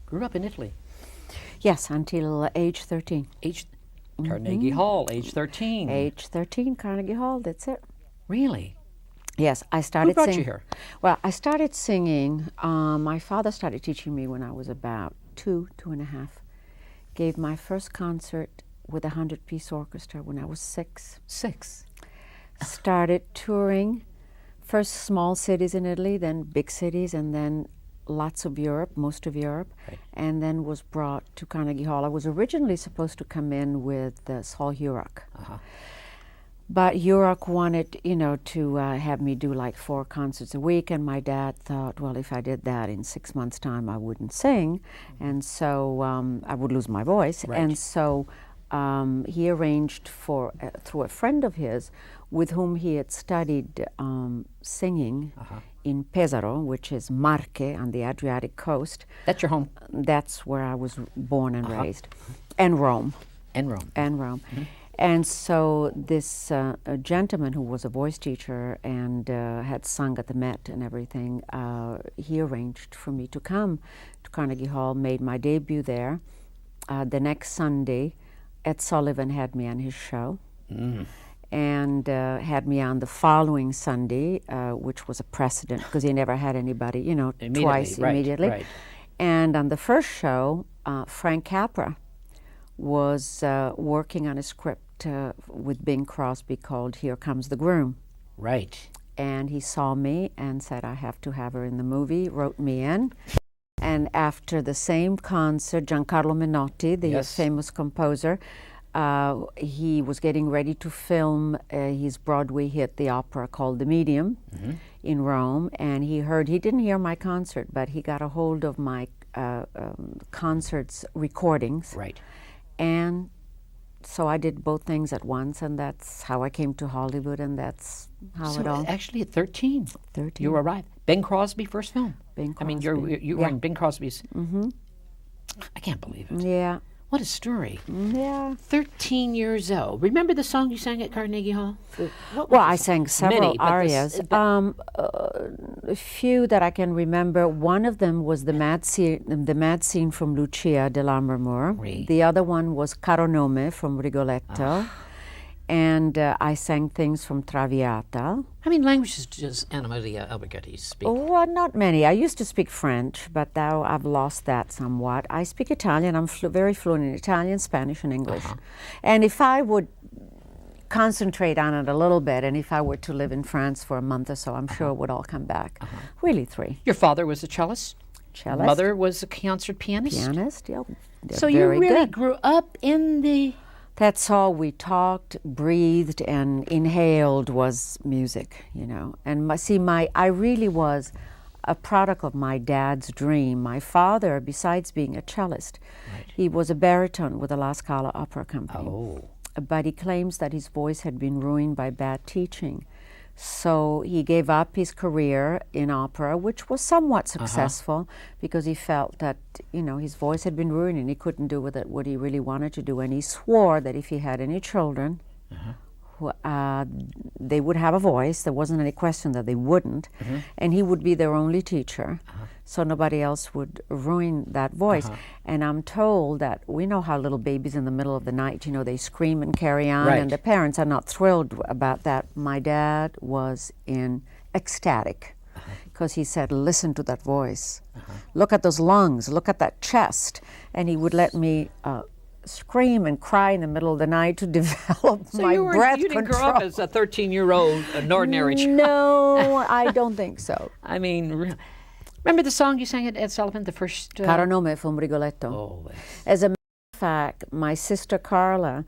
Grew up in Italy. Yes, until age 13. Carnegie Hall, age 13. Age 13, Carnegie Hall, that's it. Really? Yes, I started Who brought you here? Well, I started singing. My father started teaching me when I was about 2.5. Gave my first concert with a 100-piece orchestra when I was 6. 6. Started touring, first small cities in Italy, then big cities, and then lots of Europe, most of Europe, Right. and then was brought to Carnegie Hall. I was originally supposed to come in with Saul Hurok. But Hurok wanted, to have me do like 4 concerts a week, and my dad thought, well, if I did that in 6 months' time, I wouldn't sing, and so I would lose my voice. Right. And so he arranged for, through a friend of his, with whom he had studied singing in Pesaro, which is Marche on the Adriatic coast. That's your home? That's where I was born and raised, and Rome. And Rome. And Rome. And so this gentleman who was a voice teacher and had sung at the Met and everything, he arranged for me to come to Carnegie Hall, made my debut there. The next Sunday, Ed Sullivan had me on his show, and had me on the following Sunday, which was a precedent because he never had anybody, twice immediately. Right. And on the first show, Frank Capra was working on a script with Bing Crosby called Here Comes the Groom. Right. And he saw me and said, I have to have her in the movie, wrote me in. And after the same concert, Giancarlo Menotti, the famous composer, he was getting ready to film his Broadway hit, the opera called The Medium, in Rome. And he didn't hear my concert, but he got a hold of my concerts recordings. Right. And so I did both things at once, and that's how I came to Hollywood, and that's how it all... Actually, at 13, 13. you arrived. Bing Crosby, first film. Bing Crosby. I mean, you were in Bing Crosby's... I can't believe it. Yeah. What a story. Yeah. 13 years old. Remember the song you sang at Carnegie Hall? Well, I sang several Many, but arias. A few that I can remember. One of them was the mad scene from Lucia de Lammermoor. Right. The other one was Caro Nome from Rigoletto. And I sang things from Traviata. How many languages does Anna Maria Alberghetti speak? Oh, not many. I used to speak French, but now I've lost that somewhat. I speak Italian. I'm very fluent in Italian, Spanish, and English. And if I would concentrate on it a little bit, and if I were to live in France for a month or so, I'm sure it would all come back. Really 3. Your father was a cellist? Cellist. Mother was a concert pianist? Pianist, yeah. So you really grew up in the... That's all we talked, breathed, and inhaled was music, And I really was a product of my dad's dream. My father, besides being a cellist, he was a baritone with the La Scala Opera Company. Oh. But he claims that his voice had been ruined by bad teaching. So he gave up his career in opera, which was somewhat successful because he felt that, his voice had been ruined and he couldn't do with it what he really wanted to do. And he swore that if he had any children, they would have a voice. There wasn't any question that they wouldn't. And he would be their only teacher. So nobody else would ruin that voice. And I'm told that we know how little babies in the middle of the night, they scream and carry on, and the parents are not thrilled about that. My dad was ecstatic because he said, listen to that voice. Look at those lungs. Look at that chest. And he would let me scream and cry in the middle of the night to develop my breath control. You didn't grow up as a 13-year-old, an ordinary child. No, I don't think so. I mean... Remember the song you sang at Ed Sullivan, the first... Caro Nome from Rigoletto. Oh, As a matter of fact, my sister Carla,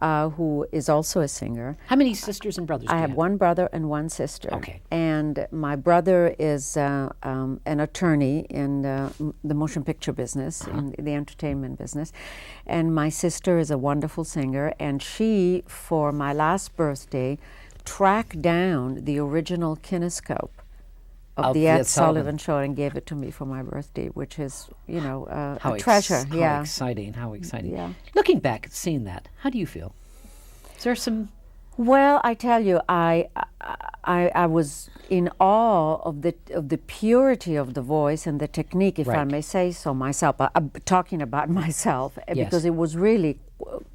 who is also a singer... How many sisters and brothers do you have? I have 1 brother and 1 sister. Okay. And my brother is an attorney in the motion picture business, in the entertainment business. And my sister is a wonderful singer. And she, for my last birthday, tracked down the original kinescope of the Ed Sullivan show and gave it to me for my birthday, which is, a treasure. How exciting, how exciting. Yeah. Looking back at seeing that, how do you feel? Is there some Well, I tell you, I was in awe of the purity of the voice and the technique, if I Right. may say so myself. I'm talking about myself Yes. because it was really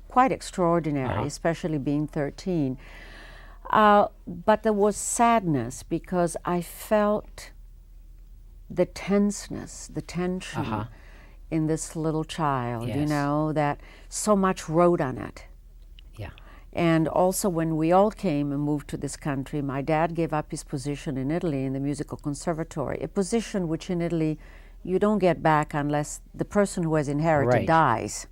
quite extraordinary, Uh-huh. especially being 13. But there was sadness because I felt the tenseness, the tension Uh-huh. in this little child, you Yes. know, that so much rode on it. Yeah. And also, when we all came and moved to this country, my dad gave up his position in Italy in the musical conservatory, a position which in Italy you don't get back unless the person who has inherited Right. dies.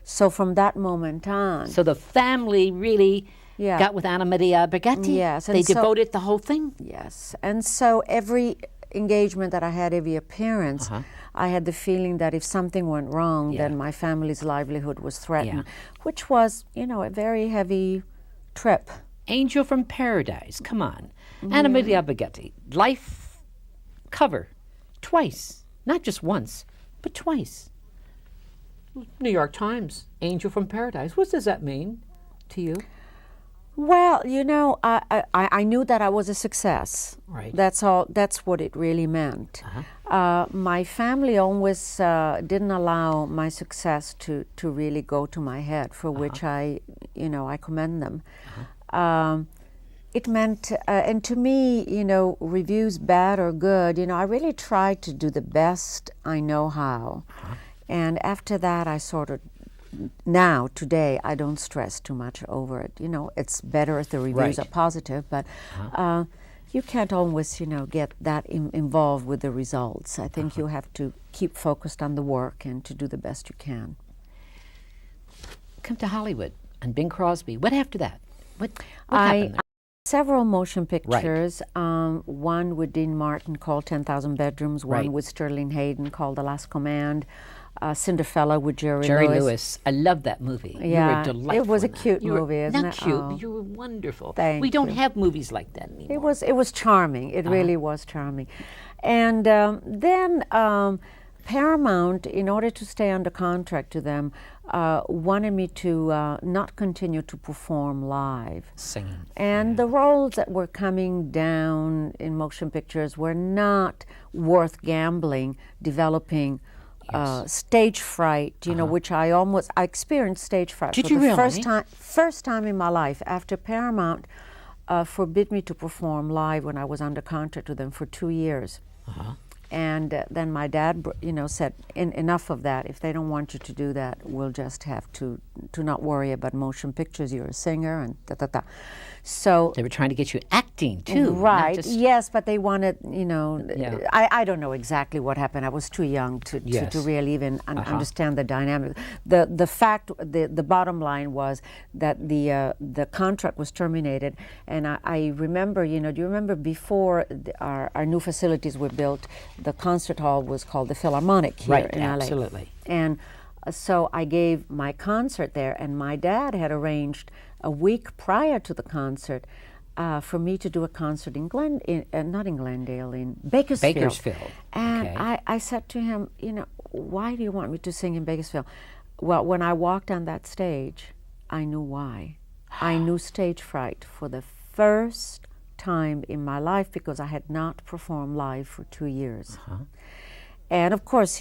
So from that moment on, So the family really Yeah. got with Anna Maria Alberghetti. Yes, and They so- devoted the whole thing. yes. And so every engagement that I had, every appearance, Uh-huh. I had the feeling that if something went wrong, Yeah. then my family's livelihood was threatened, Yeah. which was, you know, a very heavy trip. Angel from Paradise. Come on. Anna Maria Alberghetti. Life cover. Twice. Not just once, but twice. New York Times. Angel from Paradise. What does that mean to you? Well, you know, I knew that I was a success. Right. That's all. That's what it really meant. My family always didn't allow my success to really go to my head, for which I commend them. It meant, and to me, you know, reviews bad or good, you know, I really tried to do the best I know how. And after that, I sort of, now, today, I don't stress too much over it. You know, it's better if the reviews Right. are positive, but you can't always, you know, get that involved with the results. I think you have to keep focused on the work and to do the best you can. Come to Hollywood and Bing Crosby. What after that? What happened there? Several motion pictures, one with Dean Martin called 10,000 Bedrooms, one Right. with Sterling Hayden called The Last Command, Cinderella with Jerry Jerry Lewis. Lewis. I love that movie. Yeah, You were delightful. it was a in that. cute You were- movie, isn't not it? cute. Oh. You were wonderful. Thank we don't you. have movies like that anymore. It was charming. It really was charming. And then Paramount, in order to stay under contract to them, wanted me to not continue to perform live. Singing. And the roles that were coming down in motion pictures were not worth gambling, developing stage fright, you know, which I experienced stage fright Did for you the really? first time in my life after Paramount forbid me to perform live when I was under contract with them for 2 years. And then my dad, said, enough of that. If they don't want you to do that, we'll just have to not worry about motion pictures. You're a singer and da-da-da. So, They were trying to get you acting too. not right, just- yes, but they wanted, Yeah. I don't know exactly what happened. I was too young to Yes. really even understand the dynamic. The bottom line was that the contract was terminated, and I remember, do you remember before our new facilities were built, the concert hall was called the Philharmonic here Right, in LA. absolutely. And so I gave my concert there, and my dad had arranged a week prior to the concert for me to do a concert in not in Glendale, in Bakersfield. Bakersfield, And okay. I said to him, why do you want me to sing in Bakersfield? Well, when I walked on that stage, I knew why. I knew stage fright for the first time in my life because I had not performed live for 2 years. And of course,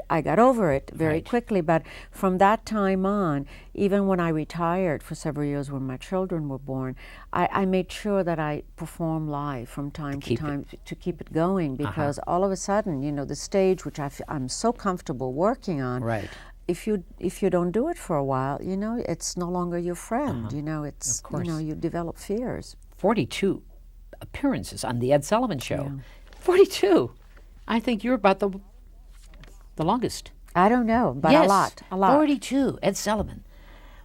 I got over it very Right. quickly, but from that time on, even when I retired for several years when my children were born, I made sure that I performed live from time to keep time to keep it going because all of a sudden, the stage, which I'm so comfortable working on, Right. if you don't do it for a while, it's no longer your friend. It's, Of course. you develop fears. 42 appearances on the Ed Sullivan Show. 42. I think you're about the longest. I don't know, but yes, a lot. 42, Ed Sullivan.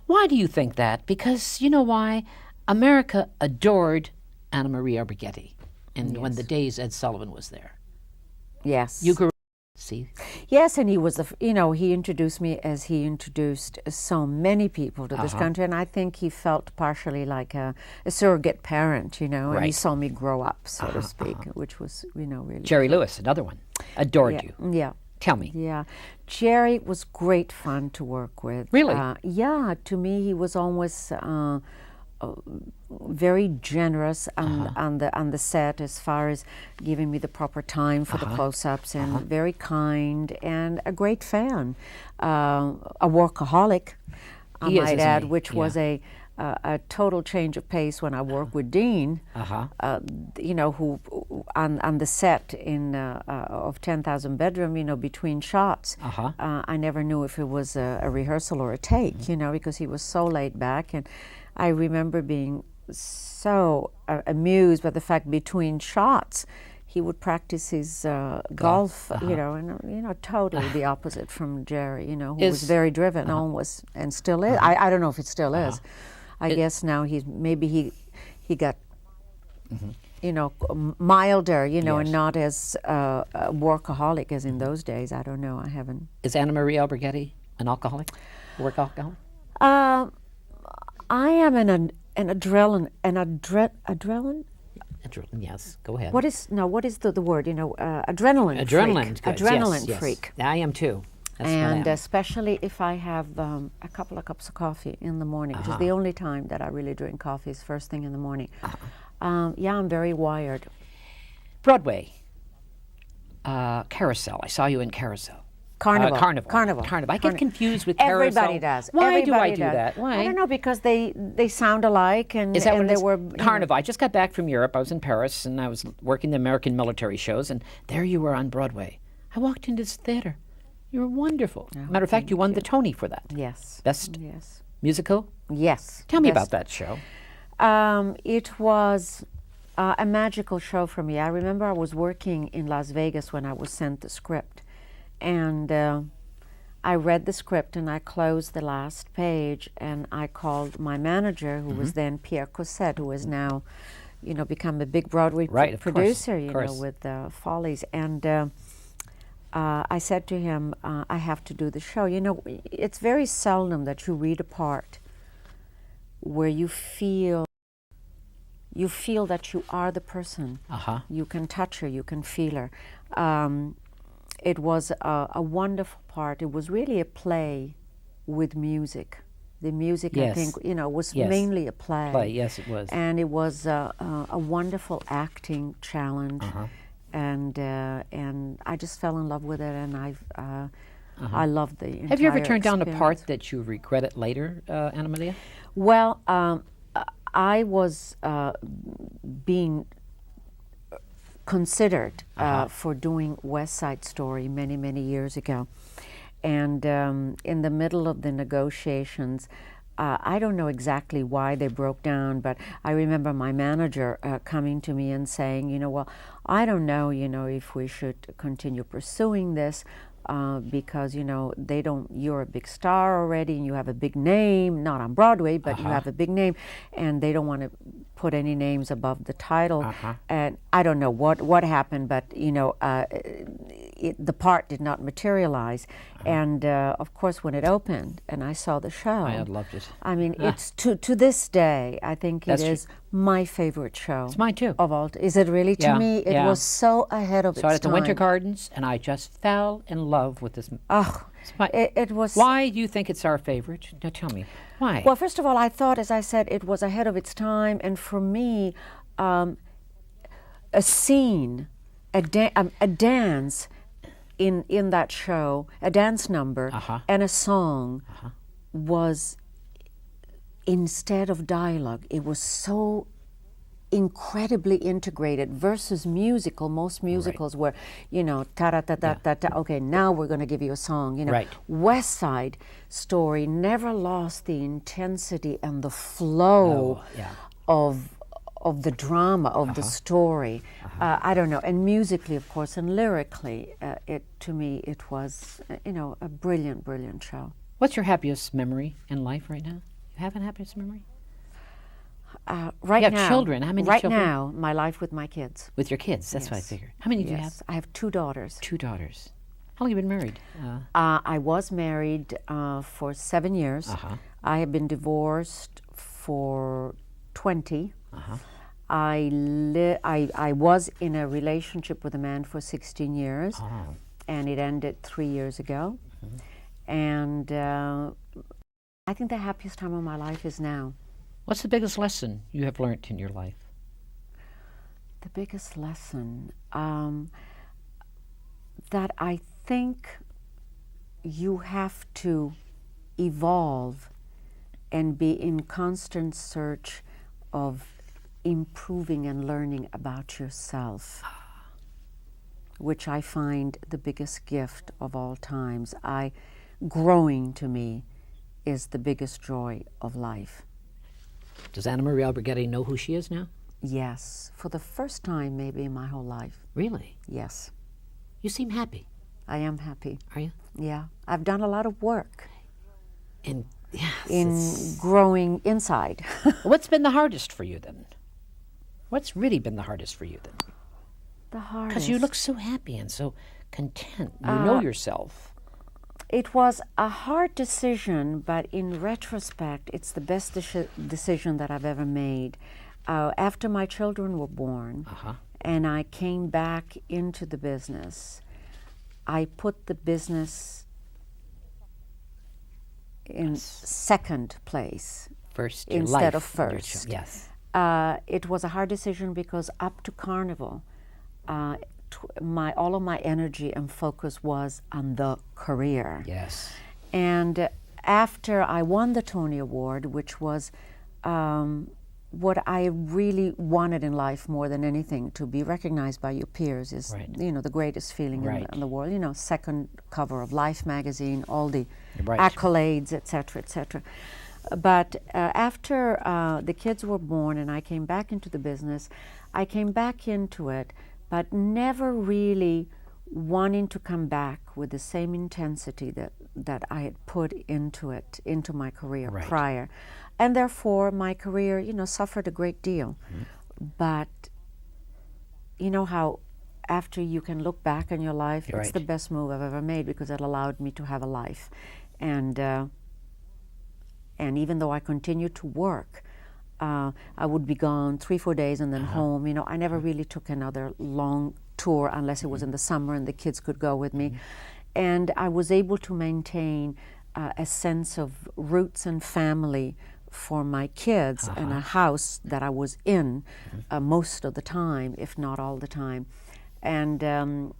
Why do you think that? Because you know why? America adored Anna Maria Alberghetti when the days Ed Sullivan was there. Yes. You grew up, see? Yes, and he was he introduced me as he introduced so many people to this country, and I think he felt partially like a surrogate parent, and he Right. saw me grow up, so to speak, which was, really. Jerry Lewis, another one, adored you. Yeah. Tell me. Yeah. Jerry was great fun to work with. Really? Yeah, to me he was almost very generous on the set as far as giving me the proper time for the close-ups, and very kind and a great fan, a workaholic, I might add, which was a total change of pace when I worked with Dean, who on the set of 10,000 Bedroom, between shots, I never knew if it was a rehearsal or a take, because he was so laid back. And I remember being so amused by the fact between shots he would practice his golf, and totally the opposite from Jerry, who was very driven, almost, and still is. I don't know if it still is. I guess now he got milder, and not as workaholic as in those days. I don't know. I haven't. Is Anna Marie Alberghetti an alcoholic? Work alcoholic? I am an adrenaline. Adrenaline, yes. Go ahead. What is the word? Adrenaline. Adrenaline. Freak. Adrenaline yes. freak. I am too. And especially if I have a couple of cups of coffee in the morning, which is the only time that I really drink coffee is first thing in the morning. I'm very wired. Broadway. Carousel. I saw you in Carousel. Carnival. I get confused with Carousel. Everybody does. Why do I do that? Why? I don't know, because they sound alike, and is that and what they it is? were Carnival. I just got back from Europe. I was in Paris, and I was working the American military shows, and there you were on Broadway. I walked into this theater. You were wonderful. Matter of fact, you won the Tony for that. Yes. Best Yes. musical? Yes. Tell me about that show. It was a magical show for me. I remember I was working in Las Vegas when I was sent the script, and I read the script and I closed the last page, and I called my manager, who was then Pierre Cosette, who is now, become a big Broadway producer, with Follies. And I said to him, I have to do the show. It's very seldom that you read a part where you feel that you are the person. You can touch her, you can feel her. It was a wonderful part. It was really a play with music. The music, yes. I think, was mainly a play. Yes, it was. And it was a wonderful acting challenge. And I just fell in love with it, and I loved the entire Have you ever turned down a experience. part that you regretted later, Anna Maria? Well, I was being considered for doing West Side Story many, many years ago. And in the middle of the negotiations, I don't know exactly why they broke down, but I remember my manager coming to me and saying, well, I don't know, if we should continue pursuing this because, you're a big star already and you have a big name, not on Broadway, but you have a big name, and they don't want to put any names above the title. And I don't know what happened, but, the part did not materialize. And of course, when it opened and I saw the show, I loved it. I mean, it's to this day, I think That's it is my favorite show. It's mine too. Of all, is it really? To me, it was so ahead of its time. Saw it at the Winter Gardens, and I just fell in love with this. Oh, it was. Why do you think it's our favorite? Now tell me, why? Well, first of all, I thought, as I said, it was ahead of its time, and for me, a scene, a dance in that show, a dance number and a song was, instead of dialogue, it was so incredibly integrated versus musical. Most musicals were, ta-da-ta-ta-ta-ta, okay, now we're going to give you a song. West Side Story never lost the intensity and the flow of the drama of the story. I don't know, and musically, of course, and lyrically, to me, it was, a brilliant, brilliant show. What's your happiest memory in life right now? You have a happiest memory? Right you have now, children. How many right children? now, my life with my kids. With your kids, that's what I figured. How many do you have? I have 2 daughters. 2 daughters. How long have you been married? I was married for 7 years. I have been divorced for 20. I was in a relationship with a man for 16 years, and it ended 3 years ago. And I think the happiest time of my life is now. What's the biggest lesson you have learned in your life? The biggest lesson that I think you have to evolve and be in constant search of improving and learning about yourself, which I find the biggest gift of all times. Growing to me is the biggest joy of life. Does Anna Marie Alberghetti know who she is now? Yes, for the first time maybe in my whole life. Really? Yes. You seem happy. I am happy. Are you? Yeah. I've done a lot of work And yes, in growing inside. What's been the hardest for you then? What's really been the hardest for you then? The hardest. Because you look so happy and so content. You know yourself. It was a hard decision, but in retrospect, it's the best decision that I've ever made. After my children were born, and I came back into the business, I put the business in second place First, your instead life of and your first. yes. It was a hard decision because up to Carnival, all of my energy and focus was on the career. Yes. And after I won the Tony Award, which was what I really wanted in life more than anything, to be recognized by your peers is, Right. the greatest feeling in the world. Second cover of Life magazine, all the Right. accolades, etc., etc. But after the kids were born and I came back into the business, I came back into it, but never really wanting to come back with the same intensity that I had put into my career Right. prior. And therefore, my career, suffered a great deal. But you know how after you can look back on your life, You're it's right. the best move I've ever made because it allowed me to have a life. And even though I continued to work, I would be gone 3-4 days and then home. I never really took another long tour unless it was in the summer and the kids could go with me. And I was able to maintain a sense of roots and family for my kids and a house that I was in most of the time, if not all the time. And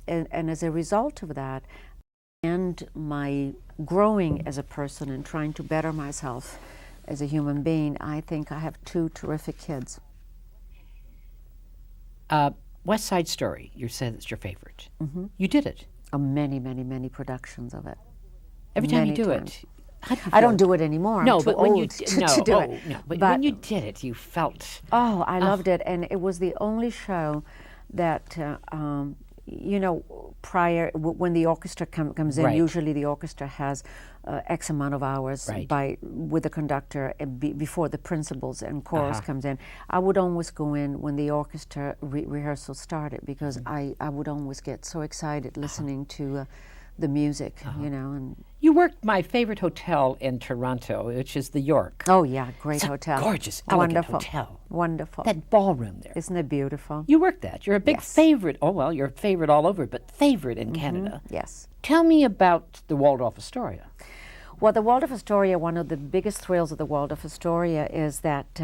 as a result of that, and my growing as a person and trying to better myself as a human being, I think I have 2 terrific kids. West Side Story, you said it's your favorite. You did it. Many, many, many productions of it. Every time you Many do times. it. How do you I don't feel? do it anymore. No, I'm too but when you old d- to, no, to do oh, it. no, but when you did it, you felt. Oh, I loved it, and it was the only show that prior when the orchestra comes in. Right. Usually, the orchestra has X amount of hours Right. with the conductor before the principals and chorus comes in. I would always go in when the orchestra rehearsal started because I would always get so excited listening to the music, and. You worked my favorite hotel in Toronto, which is the York. Oh yeah, great It's a hotel. gorgeous, elegant Wonderful. hotel. Wonderful. That ballroom there. Isn't it beautiful? You worked that. You're a big Yes. favorite. Oh, well, you're a favorite all over, but favorite in Canada. Yes. Tell me about the Waldorf Astoria. Well, the Waldorf Astoria, one of the biggest thrills of the Waldorf Astoria is that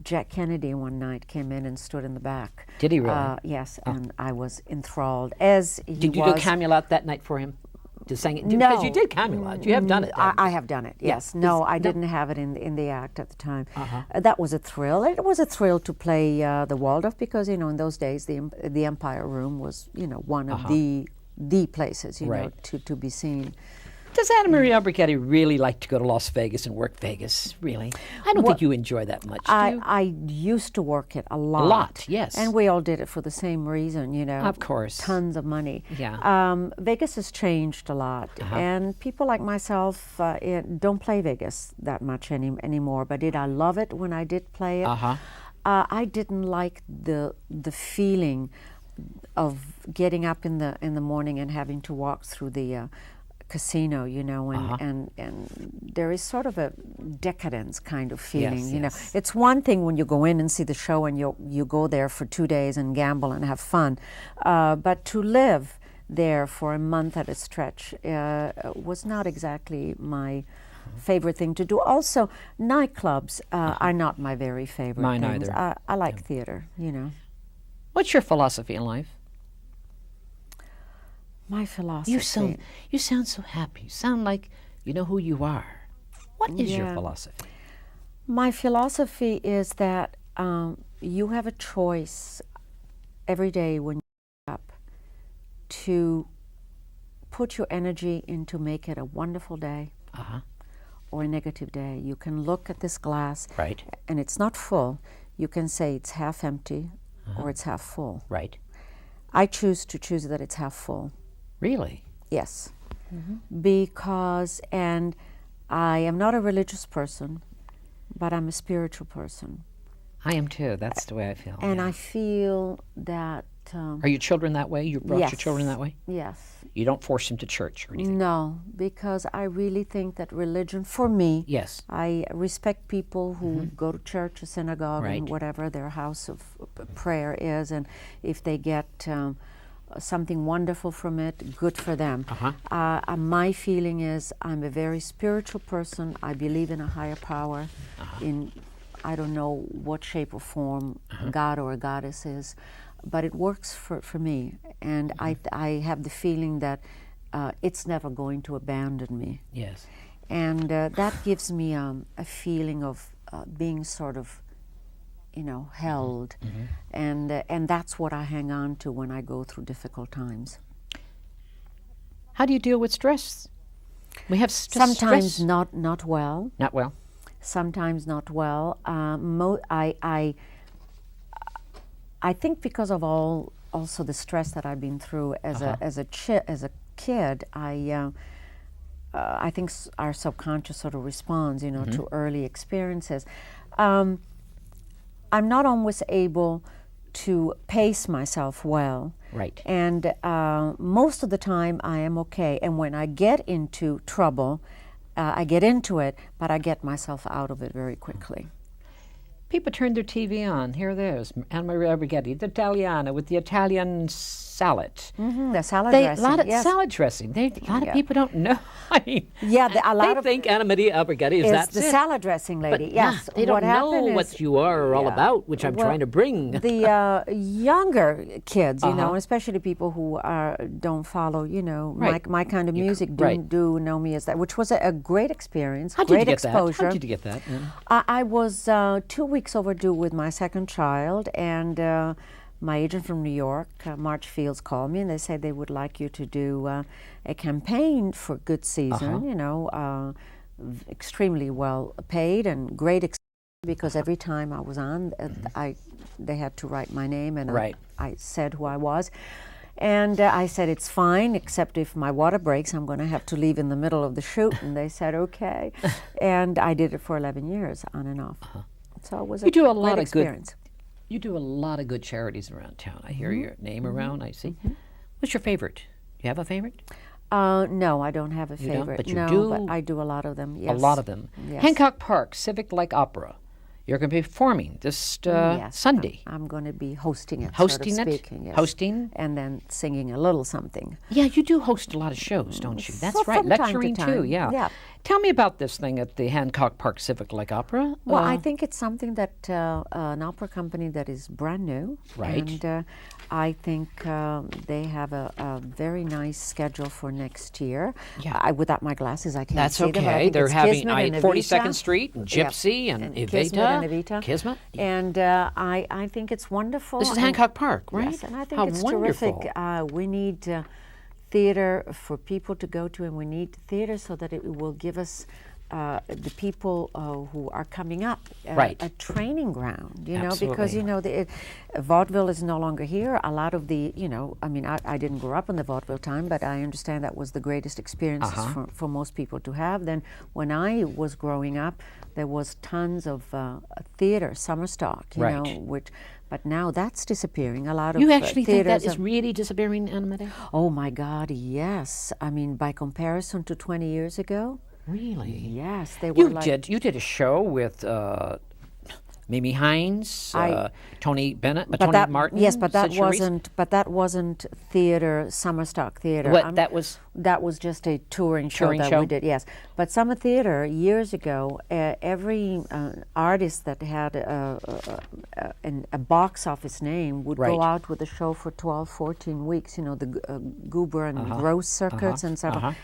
Jack Kennedy one night came in and stood in the back. Did he really? Yes, and I was enthralled. As he Did you was, do Camelot that night for him? To sing it? No. Because you did Camelot. You have done it. I have done it, yes. No, I didn't have it in the act at the time. That was a thrill. It was a thrill to play the Waldorf because, in those days, the Empire Room was, one of the places, Right. to be seen. Does Anna Marie Alberghetti really like to go to Las Vegas and work Vegas, really? I don't think you enjoy that much, do you? I used to work it a lot. A lot, yes. And we all did it for the same reason, Of course. Tons of money. Yeah. Vegas has changed a lot. And people like myself don't play Vegas that much anymore. But did I love it when I did play it? I didn't like the feeling of getting up in the morning and having to walk through the casino, and there is sort of a decadence kind of feeling, Yes. It's one thing when you go in and see the show and you go there for 2 days and gamble and have fun, but to live there for a month at a stretch was not exactly my favorite thing to do. Also, nightclubs are not my very favorite Mine things. either. I like theater, you know. What's your philosophy in life? My philosophy. You sound so happy. You sound like you know who you are. What is your Yeah. philosophy? My philosophy is that you have a choice every day when you wake up to put your energy into make it a wonderful day or a negative day. You can look at this glass Right. and it's not full. You can say it's half empty or it's half full. Right. I choose that it's half full. Really? Yes. Because, and I am not a religious person, but I'm a spiritual person. I am too. That's the way I feel. And yeah. I feel that. Are your children that way? You brought your children that way? Yes. You don't force them to church or anything? No, because I really think that religion, for me, Yes. I respect people who go to church, a synagogue, Right. and whatever their house of prayer is, and if they get something wonderful from it, good for them. My feeling is I'm a very spiritual person. I believe in a higher power, in I don't know what shape or form God or a goddess is, but it works for me, and I have the feeling that it's never going to abandon me. Yes. And that gives me a feeling of being sort of, held, and that's what I hang on to when I go through difficult times. How do you deal with stress? We have Sometimes stress. not well. Not well. Sometimes not well. I think because of also the stress that I've been through as a kid, I think our subconscious sort of responds, to early experiences. I'm not always able to pace myself well. Right. And most of the time I am okay. And when I get into trouble, I get into it, but I get myself out of it very quickly. People turn their TV on. Here it is. Alberghetti, the Italiana with the Italian salad. The salad dressing. A lot of yes. salad dressing. A lot of people don't know. I mean, a lot they of think Anna Maria Alberghetti is that the salad dressing lady. But yes, they don't know happened what you are all about, which I'm trying to bring. The younger kids, and especially people who don't follow, Right. my kind of music, do know me as that, which was a great experience, How great did you get exposure. that? How did you get that? I was 2 weeks overdue with my second child, and my agent from New York, March Fields, called me and they said they would like you to do a campaign for Good Season, extremely well paid and great experience, because every time I was on, they had to write my name, and I said who I was. And I said, it's fine, except if my water breaks, I'm going to have to leave in the middle of the shoot. And they said, okay. And I did it for 11 years, on and off. So it was a great experience. You do a lot of good charities around town. I hear your name around, I see. What's your favorite? Do you have a favorite? No, I don't have a You don't? favorite. But you no, do? but I do a lot of them, yes. A lot of them. Yes. Hancock Park, Civic Like Opera. You're going to be performing this Sunday. I'm going to be hosting it, Hosting sort of it? speaking, yes. Hosting? And then singing a little something. Yeah, you do host a lot of shows, don't you? That's From right. time to Lecturing time. too, yeah. Tell me about this thing at the Hancock Park Civic Like Opera. Well, I think it's something that an opera company that is brand new. Right. And I think they have a very nice schedule for next year. Yeah. Without my glasses, I can't That's see them. but I okay. think They're it's having Kismet and 42nd Evita. Street and Gypsy and Evita. Kismet and Evita. Kismet. And I think it's wonderful. This is and- Hancock Park, right? Yes, and I think How it's wonderful. terrific. We need theater for people to go to, and we need theater so that it will give us the people who are coming up a training ground, because vaudeville is no longer here. A lot of the, I didn't grow up in the vaudeville time, but I understand that was the greatest experience for most people to have. Then when I was growing up, there was tons of theater, summer stock, but now that's disappearing. A lot of You actually think that theaters is really disappearing, Anna Maria? Oh my God, yes. I mean, by comparison to 20 years ago. Really? Yes, they were You did a show with Mimi Hines, Tony Bennett, But Tony that, Martin. yes, but that Sid Charisse. wasn't. But that wasn't theater, summer stock theater. What that was? That was just a touring show that we did. Yes, but summer theater years ago, every artist that had a box office name would go out with a show for 12, 14 weeks. You know, the Goober and Gross circuits and stuff.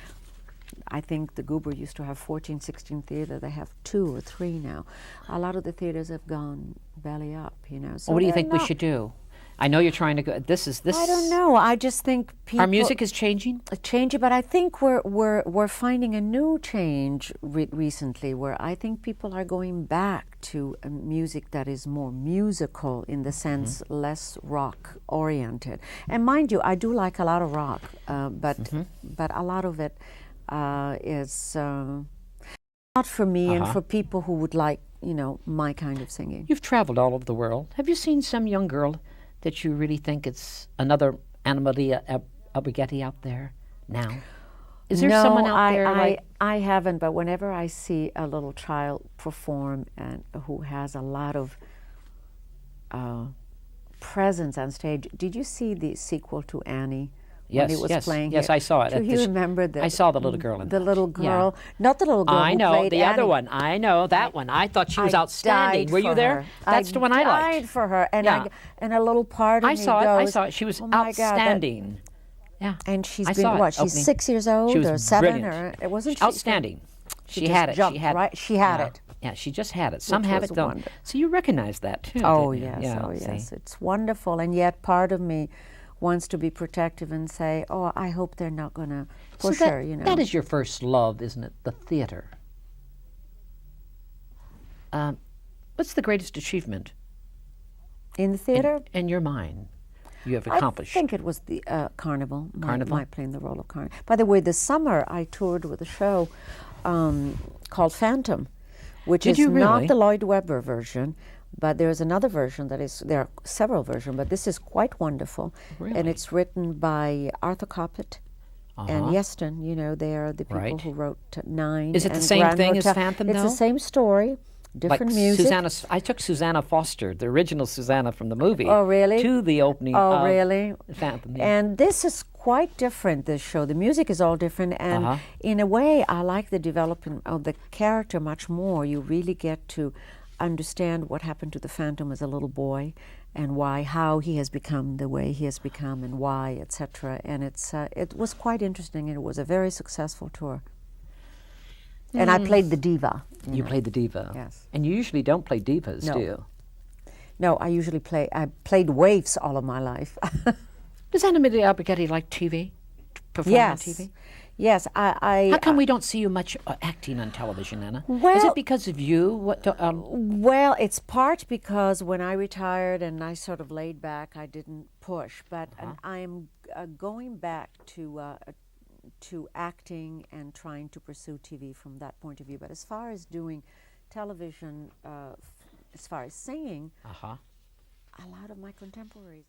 I think the Goober used to have 14, 16 theater. They have 2 or 3 now. A lot of the theaters have gone belly up, you know. So what do you think we should do? I know you're trying to go. This. I don't know. I just think people. Our music is changing. Changing, but I think we're finding a new change recently, where I think people are going back to a music that is more musical in the sense less rock oriented. And mind you, I do like a lot of rock, but a lot of it is not for me and for people who would like, you know, my kind of singing. You've traveled all over the world. Have you seen some young girl that you really think it's another Anna Maria Alberghetti out there now? Is there someone out there? I haven't, but whenever I see a little child perform and who has a lot of presence on stage. Did you see the sequel to Annie? Yes, when he was playing yes, here? I saw it. Do you remember that? I saw the little girl in the that. little girl, not the little girl. I who know played the Annie. other one. I know that one. I thought she was I outstanding. died Were you for there? her. That's the one I liked. died for her, and Yeah. and a little part of I me saw it. goes, I saw it. She was "Oh my God, that-" outstanding. Yeah. And she's I been saw it what? She's opening. 6 years old She was or 7 brilliant. or it wasn't she Outstanding. She just had it. jumped, She had right? She had it. Yeah, she just had it. Some Which have was it, don't. wonderful. So you recognize that too. Oh didn't you? yes, Yeah, oh see. yes, it's wonderful, and yet part of me wants to be protective and say, "Oh, I hope they're not going to push that, her." You know, that is your first love, isn't it? The theater. What's the greatest achievement in the theater. in your mind you have accomplished? I think it was the Carnival. Carnival? My playing the role of Carnival. By the way, this summer I toured with a show called Phantom, which Did is you really? not the Lloyd Webber version, but there's another version that is. There are several versions, but this is quite wonderful, Really? and it's written by Arthur Coppett. And Yeston, you know, they are the people Right. who wrote Nine. Is it the and same Grand thing as Hotel. Phantom, It's though? the same story, different music. I took Susanna Foster, the original Susanna from the movie. Oh, really? To the opening. Oh, of really? Phantom. Yeah. And this is quite different, this show. The music is all different, and in a way, I like the development of the character much more. You really get to understand what happened to the Phantom as a little boy, and why, how he has become the way he has become, and why, etc. And it was quite interesting, and it was a very successful tour. And I played the diva. You played the diva. Yes. And you usually don't play divas, No. do you? No, I played waifs all of my life. Does Anna Maria Alberghetti like TV? Perform Yes. on TV? Yes, How come we don't see you much acting on television, Anna? Is Well- it because of you? Well, it's part because when I retired and I sort of laid back, I didn't push. But I'm going back to acting and trying to pursue TV from that point of view. But as far as doing television, as far as singing, a lot of my contemporaries.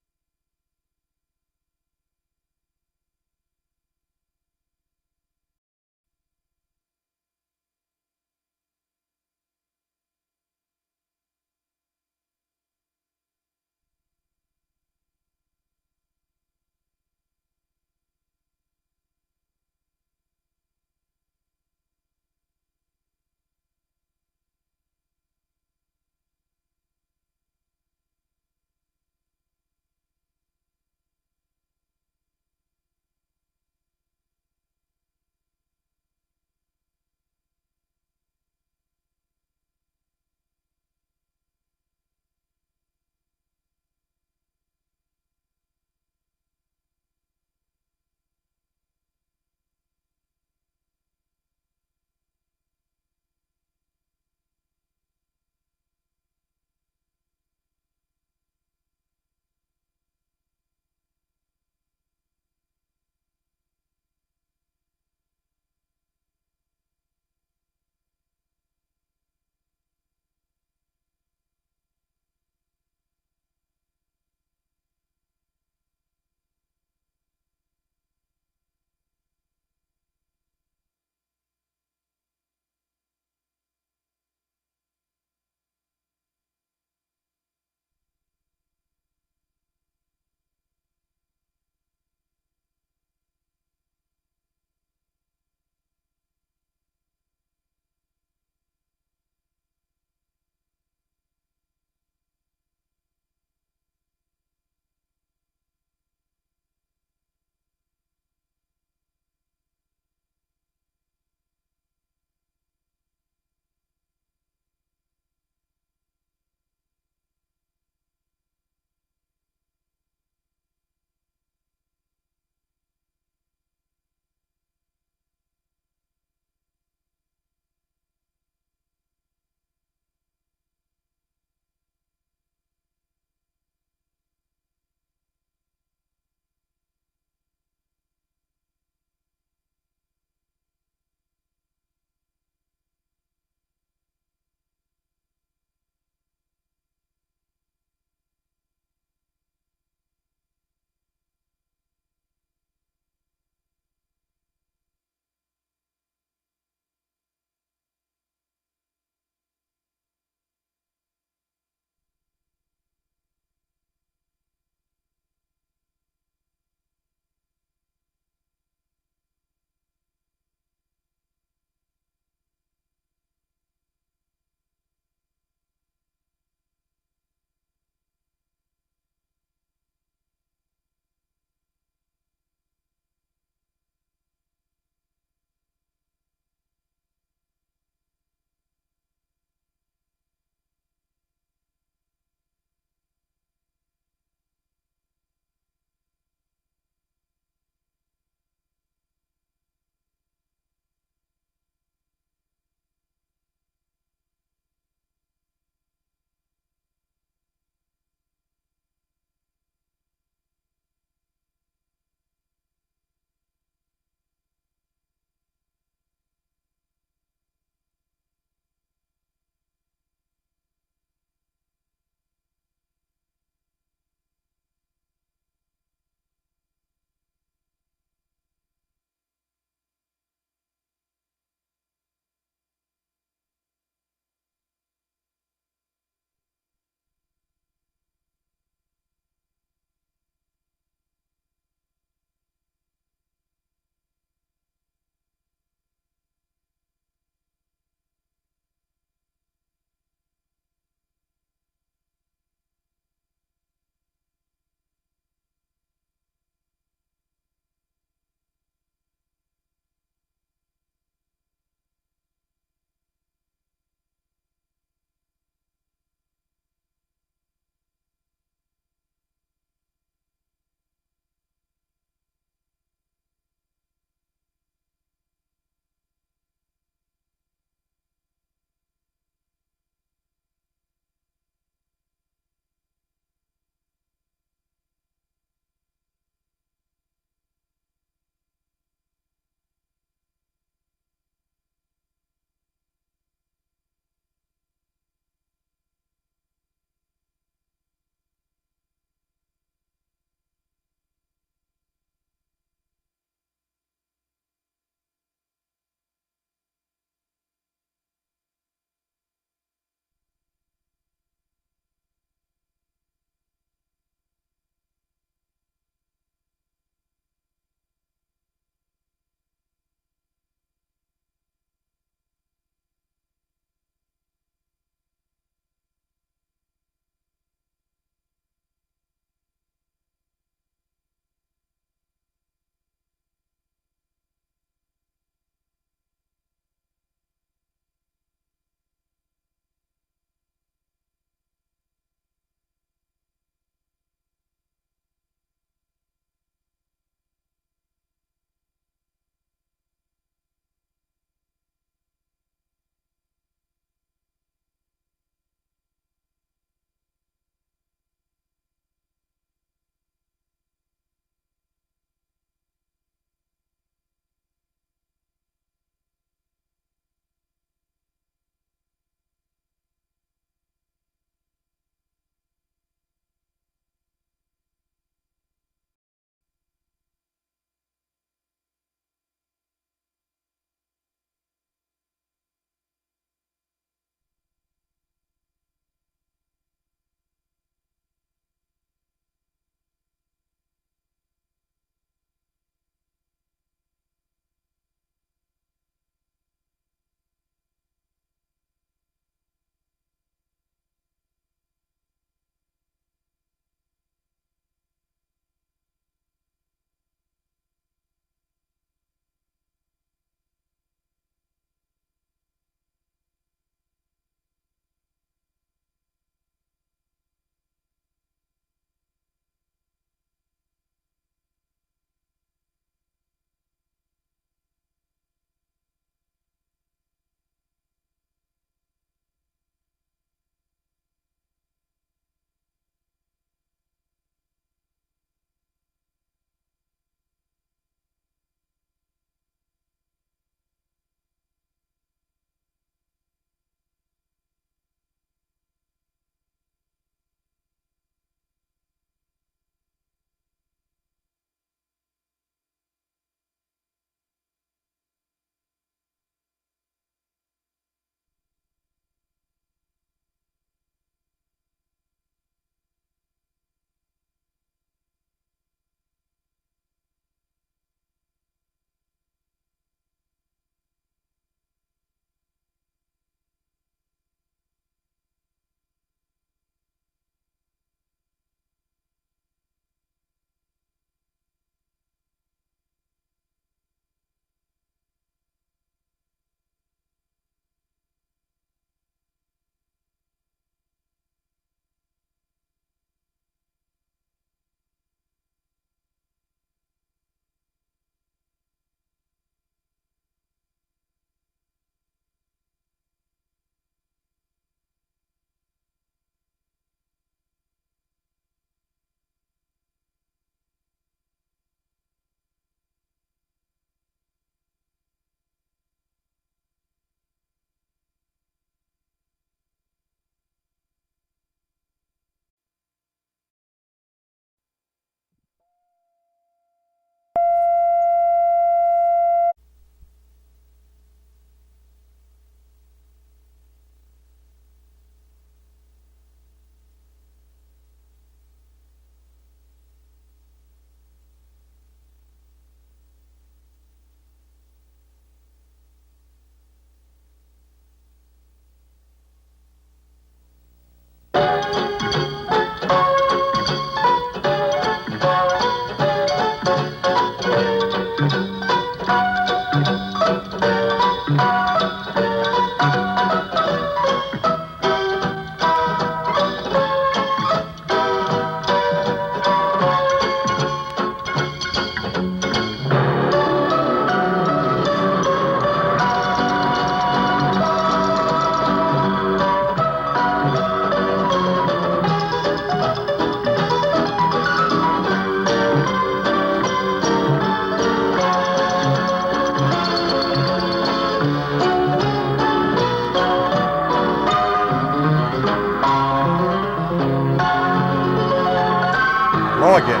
Hello again.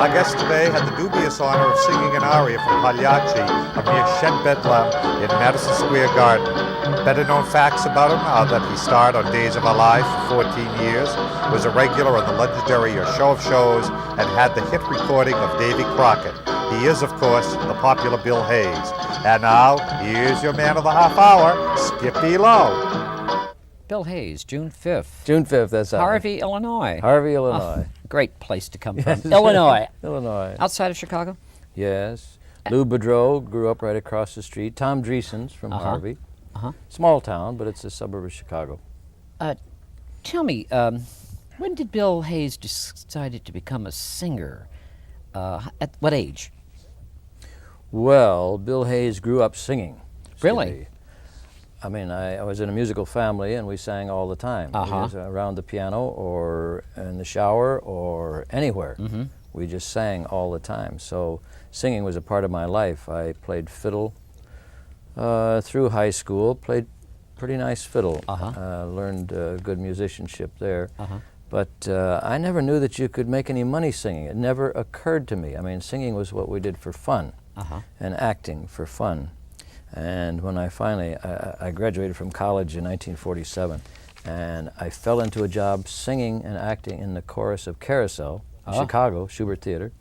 Our guest today had the dubious honor of singing an aria from Pagliacci, A Mere Shed Bedlam, in Madison Square Garden. Better known facts about him are that he starred on Days of Our Lives for 14 years, was a regular on the legendary Your Show of Shows, and had the hit recording of Davy Crockett. He is, of course, the popular Bill Hayes. And now, here's your man of the half hour, Skippy Lowe. Bill Hayes, June 5th. June 5th, that's out. Harvey, Illinois. Harvey, Illinois. Great place to come from. Illinois. Illinois. Outside of Chicago? Yes. Lou Boudreau grew up right across the street. Tom Dreesen's from Harvey. Small town, but it's a suburb of Chicago. Tell me, when did Bill Hayes decided to become a singer? At what age? Well, Bill Hayes grew up singing. Really? Skippy. I mean, I was in a musical family, and we sang all the time. We was around the piano or in the shower or anywhere. We just sang all the time. So singing was a part of my life. I played fiddle through high school, played pretty nice fiddle. Learned good musicianship there. But I never knew that you could make any money singing. It never occurred to me. I mean, singing was what we did for fun, and acting for fun. And when I finally, I graduated from college in 1947, and I fell into a job singing and acting in the chorus of Carousel, Chicago, Schubert Theater,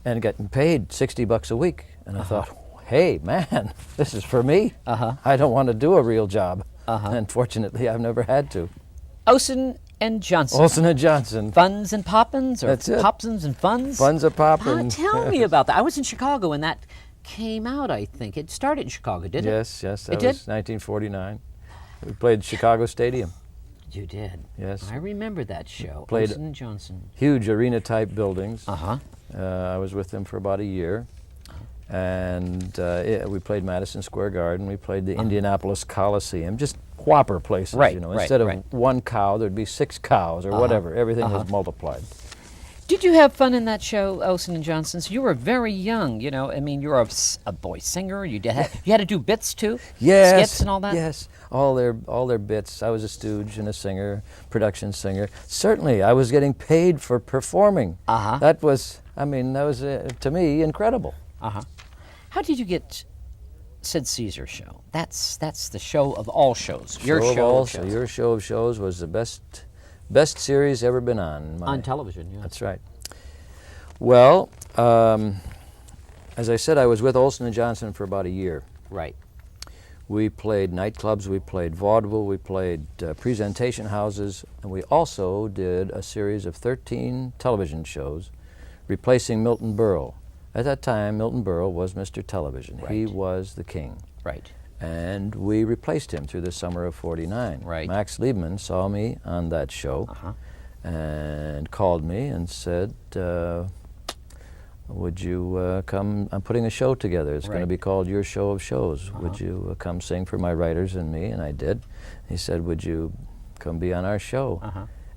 and getting paid $60 a week. And I thought, hey, man, this is for me. I don't want to do a real job. And fortunately, I've never had to. Olson and Johnson. Olson and Johnson. Funs and Poppins, or That's it. Popsins and Funs? Funs and Poppins. Tell me about that. I was in Chicago when that came out, I think. It started in Chicago, did it? Yes, yes. That It was did? 1949. We played Chicago Stadium. You did. Yes. I remember that show. Played- Olson and Johnson. Huge arena-type buildings. Uh-huh. I was with them for about a year. And we played Madison Square Garden. We played the Indianapolis Coliseum. Just whopper places, Right, you know. right, Instead of right. one cow, there'd be 6 cows or whatever. Everything was multiplied. Did you have fun in that show, Olson and Johnson? So you were very young, you know. I mean, you were a boy singer. You had to do bits too, Yes. skits and all that. Yes. All their bits. I was a stooge and a singer, production singer. Certainly, I was getting paid for performing. That was, to me, incredible. How did you get Sid Caesar show? That's the show of all shows. Your show of shows. Your show of shows was the best series ever been on. On television, yeah. That's right. Well, as I said, I was with Olson and Johnson for about a year. Right. We played nightclubs, we played vaudeville, we played presentation houses, and we also did a series of 13 television shows replacing Milton Berle. At that time, Milton Berle was Mr. Television. Right. He was the king. Right. And we replaced him through the summer of '49. Right. Max Liebman saw me on that show and called me and said, would you come? I'm putting a show together. It's going to be called Your Show of Shows. Would you come sing for my writers and me? And I did. He said, would you come be on our show?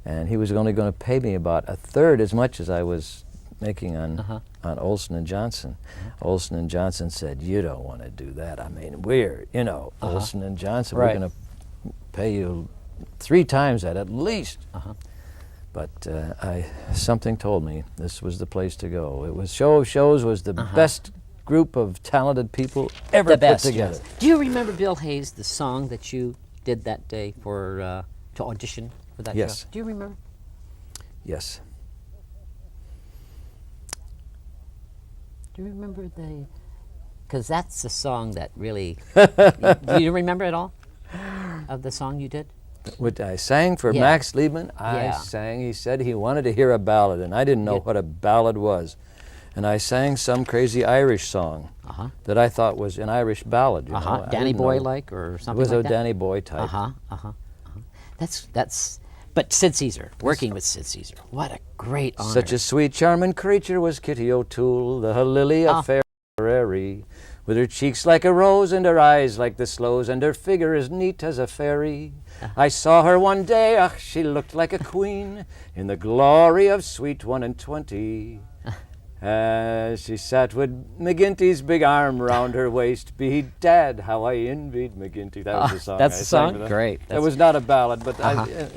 And he was only going to pay me about a third as much as I was making on Olson and Johnson. Olson and Johnson said, you don't want to do that. I mean, we're, Olson and Johnson, we're going to pay you 3 times that at least. But something told me this was the place to go. It was Show of Shows was the best group of talented people ever put together. Yes. Do you remember, Bill Hayes, the song that you did that day for to audition for that Yes. show? Do you remember? Yes. Do you remember because that's the song that really, do you remember at all of the song you did? What I sang for Max Liebman, I sang, he said he wanted to hear a ballad, and I didn't know what a ballad was. And I sang some crazy Irish song that I thought was an Irish ballad. You know? Danny Boy-like or something like that? It was a Danny Boy type. That's, but Sid Caesar, working with Sid Caesar, what a great honor. Such a sweet, charming creature was Kitty O'Toole, the lily of fair prairie, with her cheeks like a rose and her eyes like the sloes and her figure as neat as a fairy. I saw her one day, she looked like a queen in the glory of sweet 21. As she sat with McGinty's big arm round her waist, bedad, how I envied McGinty. That was the song. That's the song? Great. It was not a ballad, but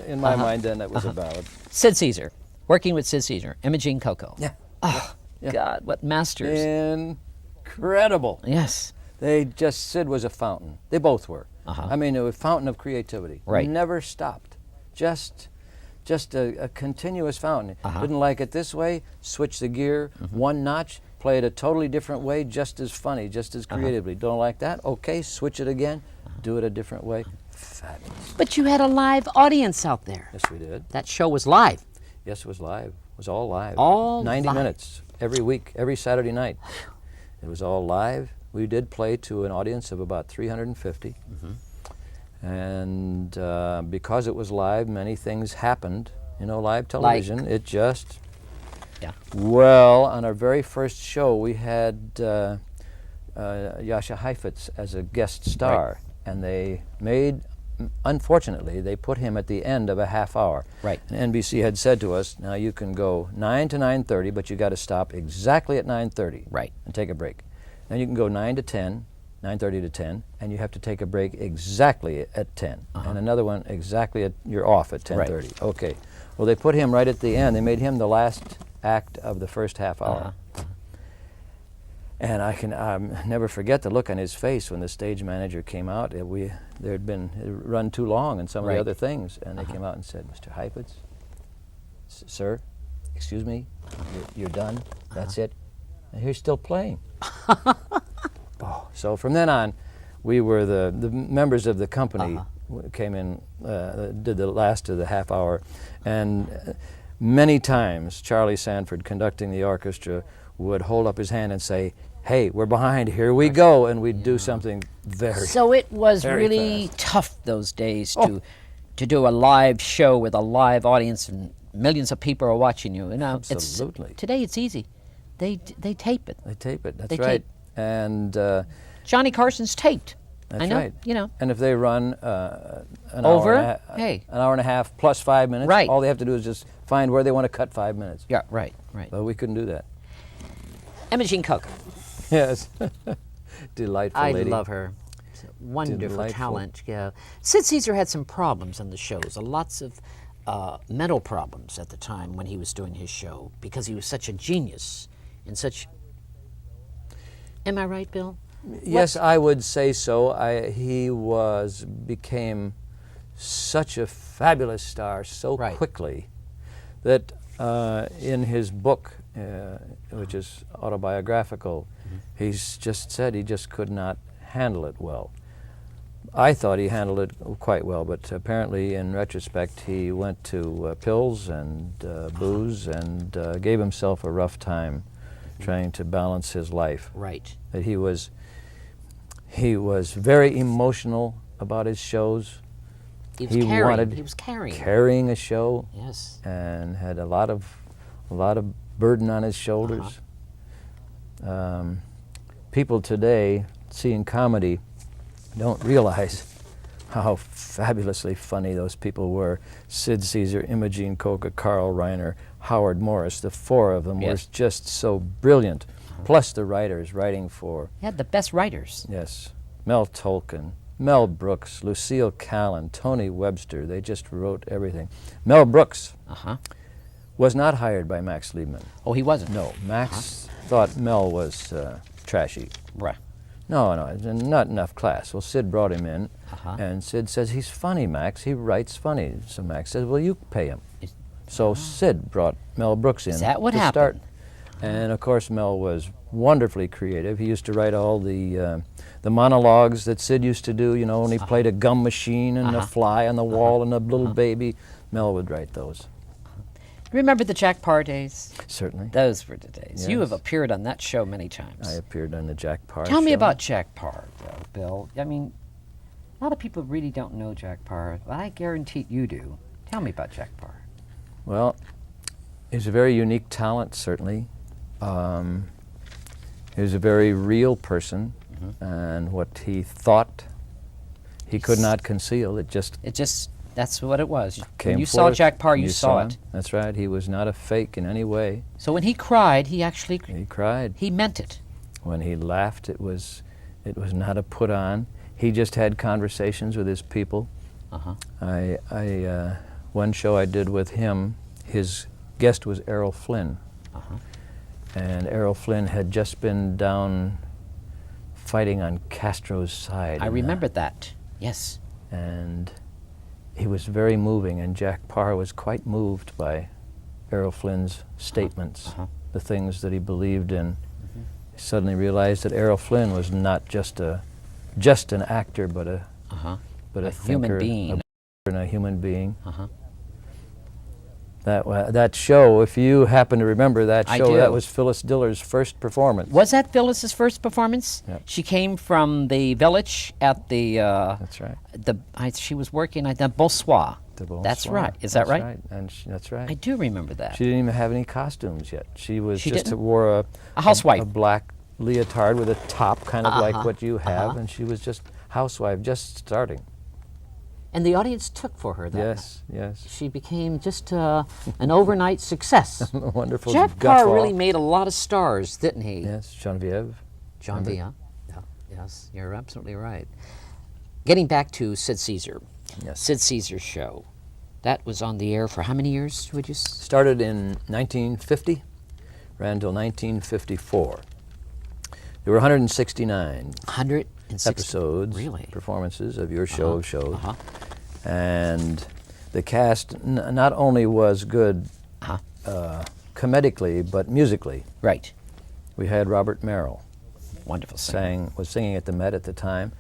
in my mind then that was a ballad. Sid Caesar, Working with Sid Caesar, Imogene Coco. Yeah. Oh, Yeah. God, what masters. Incredible. Yes. Sid was a fountain. They both were. I mean, a fountain of creativity. Right. Never stopped. Just a continuous fountain. Didn't like it this way, switch the gear, one notch, play it a totally different way, just as funny, just as creatively. Don't like that? Okay, switch it again, do it a different way. Fabulous. But you had a live audience out there. Yes, we did. That show was live. Yes, it was live. It was all live. All 90 live. minutes every week, every Saturday night. It was all live. We did play to an audience of about 350. And because it was live, many things happened. You know, live television, it just... Yeah. Well, on our very first show, we had Jascha Heifetz as a guest star. And they made... Unfortunately, they put him at the end of a half hour. Right. And NBC had said to us, now you can go 9 to 9:30, but you got to stop exactly at 9:30. Right. And take a break. Then you can go 9 to 10, 9:30 to 10, and you have to take a break exactly at 10. And another one exactly at, you're off at 10:30. Right. Okay. Well, they put him right at the end. They made him the last act of the first half hour. And I can never forget the look on his face when the stage manager came out. It run too long and some of the other things. And they came out and said, Mr. Heifetz, sir, excuse me, you're done, that's it. And he's still playing. So from then on, we were the members of the company came in, did the last of the half hour. And many times, Charlie Sanford, conducting the orchestra, would hold up his hand and say, hey, we're behind, here we go, and we'd do something very So it was very really fast. tough those days to do a live show with a live audience and millions of people are watching you. You know, Absolutely. Today it's easy. They tape it. They tape it, that's They right. tape. And Johnny Carson's taped. that's I know, right. you know. And if they run an Over, hour hey. an hour and a half plus 5 minutes, Right. all they have to do is just find where they want to cut 5 minutes. Yeah, right. But we couldn't do that. Imogene Coco. Yes. Delightful I lady. love her. Wonderful Delightful. talent. Yeah. Sid Caesar had some problems on the shows. Lots of mental problems at the time when he was doing his show because he was such a genius and such. Am I right, Bill? Yes, I would say so. He became such a fabulous star so quickly that in his book, which is autobiographical, he's just said he just could not handle it well. I thought he handled it quite well, but apparently in retrospect he went to pills and booze and gave himself a rough time trying to balance his life. Right. That he was very emotional about his shows. He was He was carrying. carrying a show. Yes. And had a lot of burden on his shoulders. People today seeing comedy don't realize how fabulously funny those people were. Sid Caesar, Imogene Coca, Carl Reiner, Howard Morris, the four of them were just so brilliant. Plus the writers writing for... He had the best writers. Yes. Mel Tolkien, Mel Brooks, Lucille Callan, Tony Webster. They just wrote everything. Mel Brooks was not hired by Max Liebman. Oh, he wasn't? No. Max thought Mel was trashy. Right. No, not enough class. Well, Sid brought him in, and Sid says, he's funny, Max. He writes funny. So Max says, well, you pay him. So Sid brought Mel Brooks in. Is that what to happened? Start. And of course, Mel was wonderfully creative. He used to write all the monologues that Sid used to do, you know, when he played a gum machine and a fly on the wall and a little baby. Mel would write those. Remember the Jack Paar days? Certainly. Those were the days. You Yes. have appeared on that show many times. I appeared on the Jack Paar Tell me show. about Jack Paar, Bill. I mean, a lot of people really don't know Jack Paar, but I guarantee you do. Tell me about Jack Paar. Well, he's a very unique talent, certainly. He was a very real person, and what he thought, he could not conceal. It just that's what it was. came When you saw forth. Jack Paar, you saw him. it. That's right. He was not a fake in any way. So when he cried, he actually He cried. he meant it. When he laughed, it was not a put on. He just had conversations with his people. One show I did with him, his guest was Errol Flynn. And Errol Flynn had just been down fighting on Castro's side. I remember that, yes. And he was very moving, and Jack Paar was quite moved by Errol Flynn's statements, the things that he believed in. He suddenly realized that Errol Flynn was not just an actor, but a human thinker, being. a human being. That show, if you happen to remember that I show, do. that was Phyllis Diller's first performance. Was that Phyllis's first performance? Yep. She came from the village at the. That's right. She was working at the Bonsoir. That's right. Is that right? And that's right. I do remember that. She didn't even have any costumes yet. She didn't? wore a housewife. a black leotard with a top, kind of like what you have, and she was just housewife, just starting. And the audience took for her that Yes, night. yes. She became just an overnight success. Wonderful. Jack Paar really made a lot of stars, didn't he? Yes, Genevieve. Yeah. Yes, you're absolutely right. Getting back to Sid Caesar. Yes. Sid Caesar's show. That was on the air for how many years, would you say? Started in 1950, ran until 1954. There were 169 160 episodes, really? Performances of your show of shows. And the cast not only was good comedically, but musically. Right. We had Robert Merrill. Wonderful singer. Was singing at the Met at the time.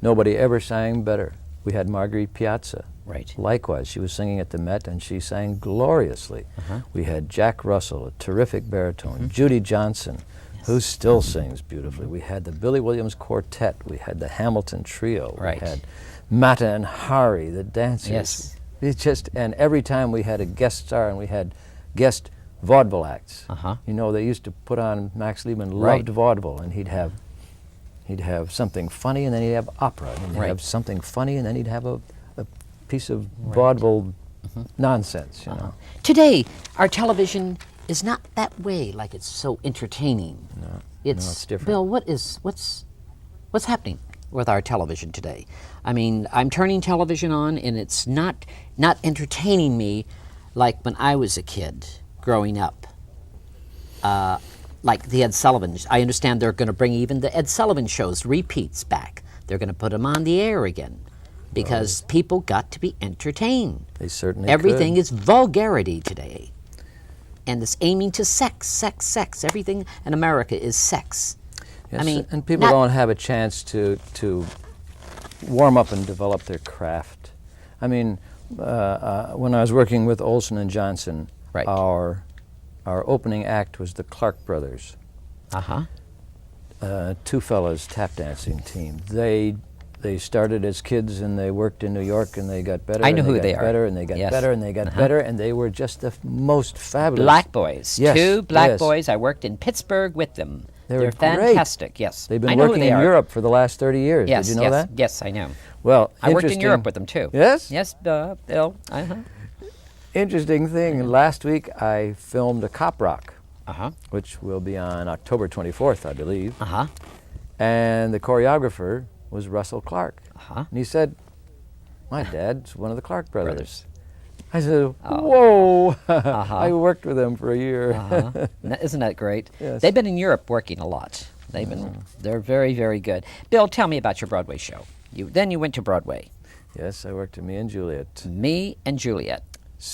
Nobody ever sang better. We had Marguerite Piazza. Right. Likewise, she was singing at the Met, and she sang gloriously. We had Jack Russell, a terrific baritone. Judy Johnson, who still sings beautifully. We had the Billy Williams Quartet. We had the Hamilton Trio. Right. We had Mata and Hari, the dancers. Yes. It just, and every time we had a guest star, and we had guest vaudeville acts. You know, they used to put on, Max Liebman loved vaudeville, and he'd have something funny, and then he'd have opera, and he'd have something funny, and then he'd have a piece of vaudeville nonsense, you know. Today, our television is not that way, like it's so entertaining. No, it's different. Bill, what's happening with our television today? I mean, I'm turning television on, and it's not entertaining me like when I was a kid growing up. Like the Ed Sullivan. I understand they're going to bring even the Ed Sullivan shows repeats back. They're going to put them on the air again because people got to be entertained. They certainly Everything could. is vulgarity today. And it's aiming to sex. Everything in America is sex. Yes, I mean, and people don't have a chance to warm up and develop their craft. I mean, when I was working with Olson and Johnson, Right. our opening act was the Clark Brothers. Two fellas tap dancing team. They started as kids, and they worked in New York, and they got better. I know and who they they got are. better, and they got Yes. better, and they got better, and they were just the most fabulous. Black boys. Yes, Two black yes. boys. I worked in Pittsburgh with them. They They're were great. fantastic. Yes. They've I been know who working they in are. Europe for the last 30 years. Yes. Did you know that? Yes, I know. Well, I worked in interesting- Europe with them too. Yes? Yes, Bill. Interesting thing, last week I filmed a cop rock, Uh-huh. which will be on October 24th, I believe. Uh-huh. And the choreographer was Russell Clark. Uh-huh. And he said, my dad's one of the Clark brothers. Brothers. I said, whoa, Uh-huh. I worked with him for a year. Uh-huh. Isn't that great? Yes. They've been in Europe working a lot. They're very, very good. Bill, tell me about your Broadway show. Then you went to Broadway. Yes, I worked with Me and Juliet. Me and Juliet.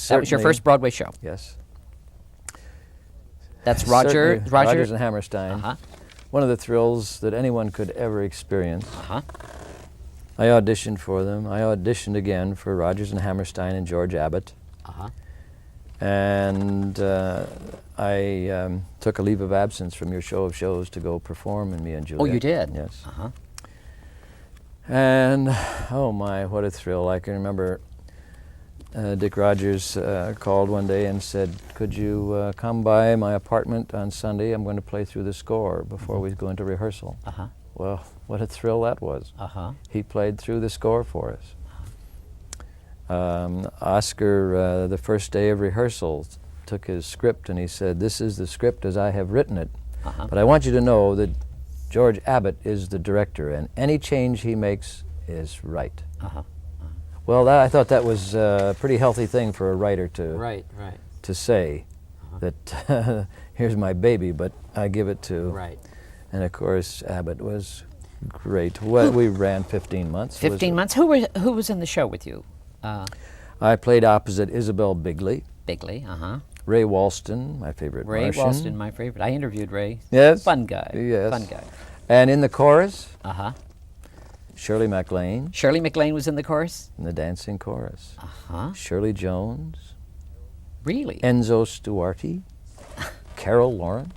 That was your Certainly- first Broadway show. Yes. That's Certainly Roger. Rodgers and Hammerstein. Uh-huh. One of the thrills that anyone could ever experience. Uh-huh. I auditioned for them. I auditioned again for Rodgers and Hammerstein and George Abbott. Uh-huh. And I took a leave of absence from your show of shows to go perform in Me and Juliet. Oh, you did? Yes. Uh-huh. And, oh my, what a thrill. I can remember Dick Rodgers called one day and said, could you come by my apartment on Sunday? I'm going to play through the score before we go into rehearsal. Uh-huh. Well, what a thrill that was. Uh-huh. He played through the score for us. Oscar, the first day of rehearsal, took his script and he said, this is the script as I have written it. Uh-huh. But I want you to know that George Abbott is the director, and any change he makes is right. Uh-huh. Well, I thought that was a pretty healthy thing for a writer to Right. to say. that here's my baby, but I give it to. Right. And of course, Abbott was great. Well, we ran 15 months. 15 months. Who was in the show with you? I played opposite Isabel Bigley. Bigley, Ray Walston, my favorite Ray Martian. Walston, my favorite. I interviewed Ray. Yes. Fun guy. Yes. Fun guy. And in the chorus, Shirley MacLaine Shirley MacLaine was in the chorus? in the dancing chorus. Uh-huh. Shirley Jones. Really? Enzo Stuarti. Carol Lawrence.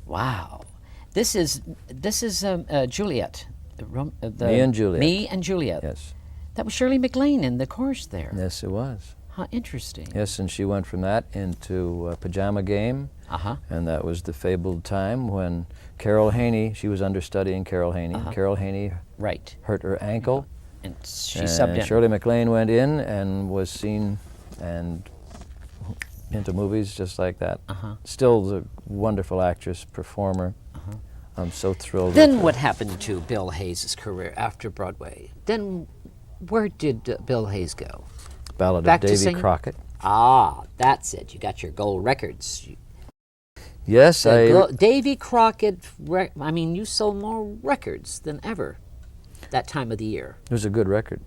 Wow. This is Juliet. Me and Juliet. Me and Juliet. Yes. That was Shirley MacLaine in the chorus there. Yes, it was. How interesting. Yes, and she went from that into Pajama Game. And that was the fabled time when Carol Haney, she was understudying Carol Haney. Carol Haney Right. hurt her ankle. And she subbed in. Shirley MacLaine went in and was seen and into movies just like that. Still the wonderful actress, performer. I'm so thrilled. Then with her. what happened to Bill Hayes' career after Broadway? Then where did Bill Hayes go? Ballad Back of to Davy singing? Crockett. Ah, that's it. You got your gold records. Yes, Davy Crockett, you sold more records than ever that time of the year. It was a good record.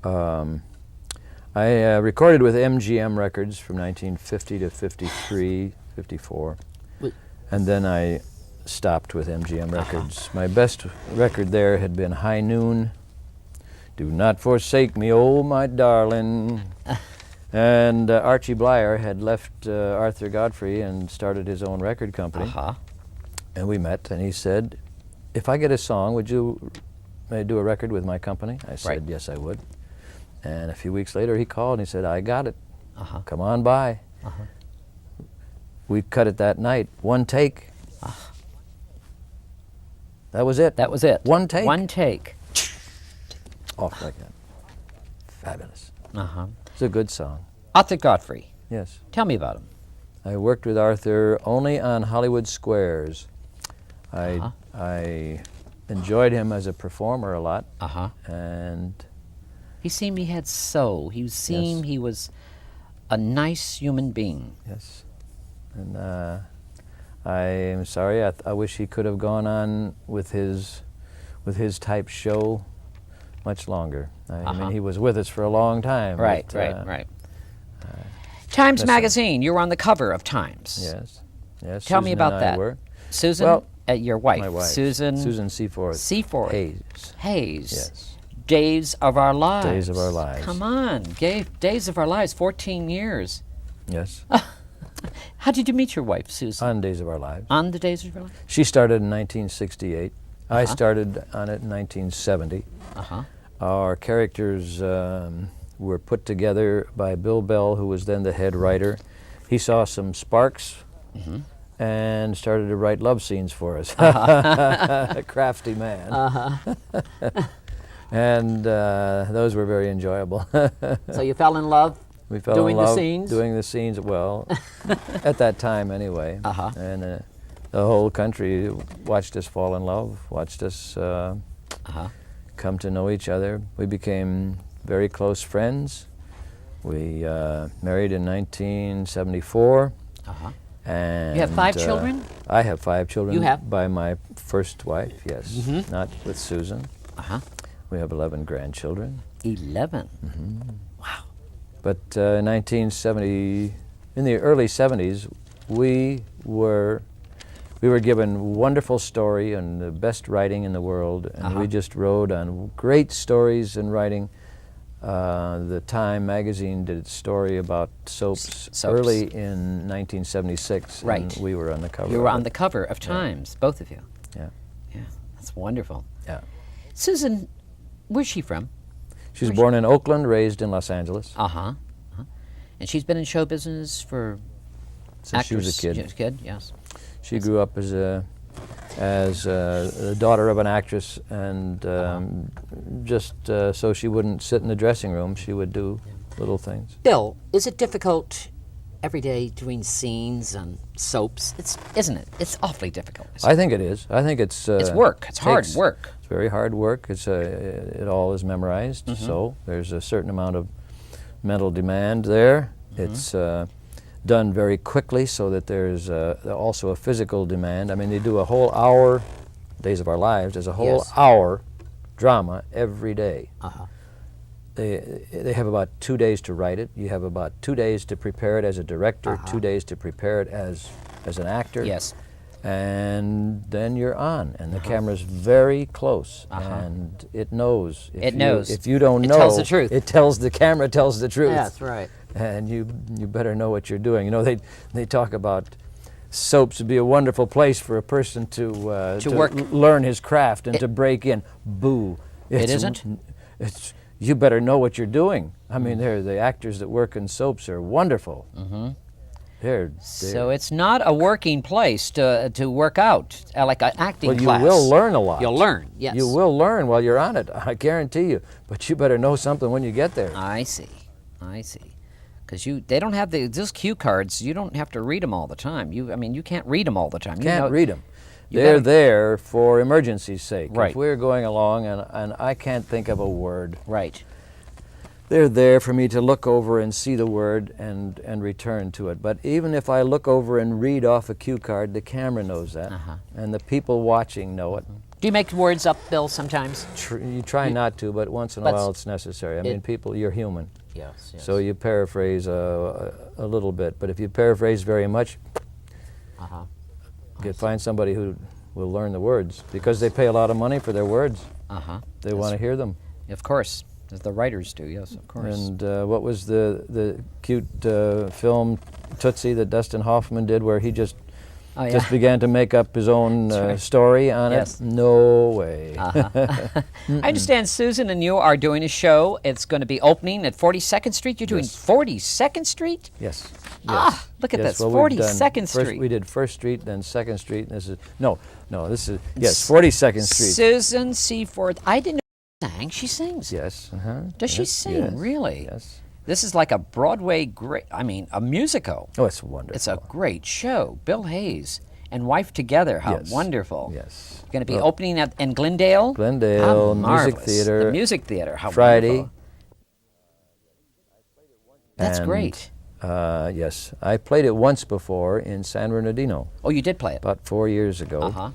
I recorded with MGM Records from 1950 to 53, 54. And then I stopped with MGM Records. My best record there had been High Noon. Do not forsake me, oh my darling. And Archie Blyer had left Arthur Godfrey and started his own record company. And we met, and he said, if I get a song, would you do a record with my company? I said, yes, I would. And a few weeks later, he called and he said, I got it. Come on by. We cut it that night, one take. That was it. That was it. One take. One take. Off like that. Fabulous. It's a good song. Arthur Godfrey. Yes. Tell me about him. I worked with Arthur only on Hollywood Squares. I enjoyed him as a performer a lot. And he seemed he had soul. He seemed he was a nice human being. yes. And I am sorry. I wish he could have gone on with his type show much longer. I mean, he was with us for a long time. Right. Times Magazine. You were on the cover of Times. Yes. Yes. Tell me Susan about and I that. were. Susan, Well, your wife. My wife. Susan Seaforth. Seaforth. Hayes. Hayes. Yes. Days of Our Lives. Days of Our Lives. Come on. Days of Our Lives, 14 years. Yes. How did you meet your wife, Susan? On Days of Our Lives. On the Days of Our Lives? She started in 1968. I started on it in 1970. Our characters were put together by Bill Bell, who was then the head writer. He saw some sparks and started to write love scenes for us. A crafty man. And those were very enjoyable. So you fell in love? We fell doing in love the scenes? doing the scenes, well, at that time anyway. And the whole country watched us fall in love, watched us come to know each other. We became very close friends. We married in 1974. And You have 5 children? I have 5 children. You have? By my first wife, yes. Not with Susan. We have 11 grandchildren. 11. But in 1970, in the early 70s, we were given wonderful story and the best writing in the world, and we just rode on great stories and writing. The Time magazine did a story about soaps. Early in 1976, and we were on the cover. You were on the cover of Times, both of you. Yeah. Yeah, that's wonderful. Yeah. Susan, where's she from? She was born in Oakland, raised in Los Angeles. And she's been in show business for Since she was a kid. Yes. She grew up as a daughter of an actress, and just so she wouldn't sit in the dressing room, she would do little things. Bill, is it difficult every day doing scenes and soaps? Isn't it? It's awfully difficult. I think it is. I think it's work. It's hard work. It's very hard work. It all is memorized, so there's a certain amount of mental demand there. It's done very quickly so that there's also a physical demand. I mean, they do a whole hour, Days of Our Lives, there's a whole Yes. hour drama every day. Uh-huh. They have about 2 days to write it. You have about 2 days to prepare it as a director, 2 days to prepare it as an actor. Yes. And then you're on, and the camera's very close, and it knows. It knows. If you don't It know, tells the truth. It tells the camera tells the truth. That's right. And you better know what you're doing. You know, they talk about soaps would be a wonderful place for a person to work. learn his craft and to break in. Boo! It isn't? It's you better know what you're doing. I mean, the actors that work in soaps are wonderful. Mm-hmm. So it's not a working place to work out, like an acting class. Well, you will learn a lot. You'll learn, yes. You will learn while you're on it, I guarantee you. But you better know something when you get there. I see. Because they don't have those cue cards. You don't have to read them all the time. You can't read them all the time. Can't read them. you They're gotta- there for emergency's sake. Right. If we're going along and I can't think of a word, Right. they're there for me to look over and see the word and return to it. But even if I look over and read off a cue card, the camera knows that, and the people watching know it. Do you make words up, Bill, sometimes? You try not to, but once in a But while it's necessary. I mean, people, you're human. Yes. So you paraphrase a little bit. But if you paraphrase very much, you find somebody who will learn the words, because they pay a lot of money for their words. They want to hear them. Of course. As the writers do, yes, of course. And what was the cute film Tootsie that Dustin Hoffman did, where he just began to make up his own story on Yes. it? No way. I understand Susan and you are doing a show. It's going to be opening at 42nd Street. You're doing 42nd Street? Yes. Ah, look at this, Well, we've done 42nd Street. We did First Street, then Second Street, and this is this is 42nd Street. Susan Seaforth. I didn't know she sang. She sings. Yes. Does she sing, really? Yes. This is like a Broadway a musical. Oh, it's wonderful. It's a great show. Bill Hayes and Wife Together. How Yes. wonderful. Yes. Going to be opening in Glendale? Glendale, How Music marvelous. Theater. The Music Theater. How Friday. wonderful. That's And, great. Yes. I played it once before in San Bernardino, Oh, you did play it? about 4 years ago.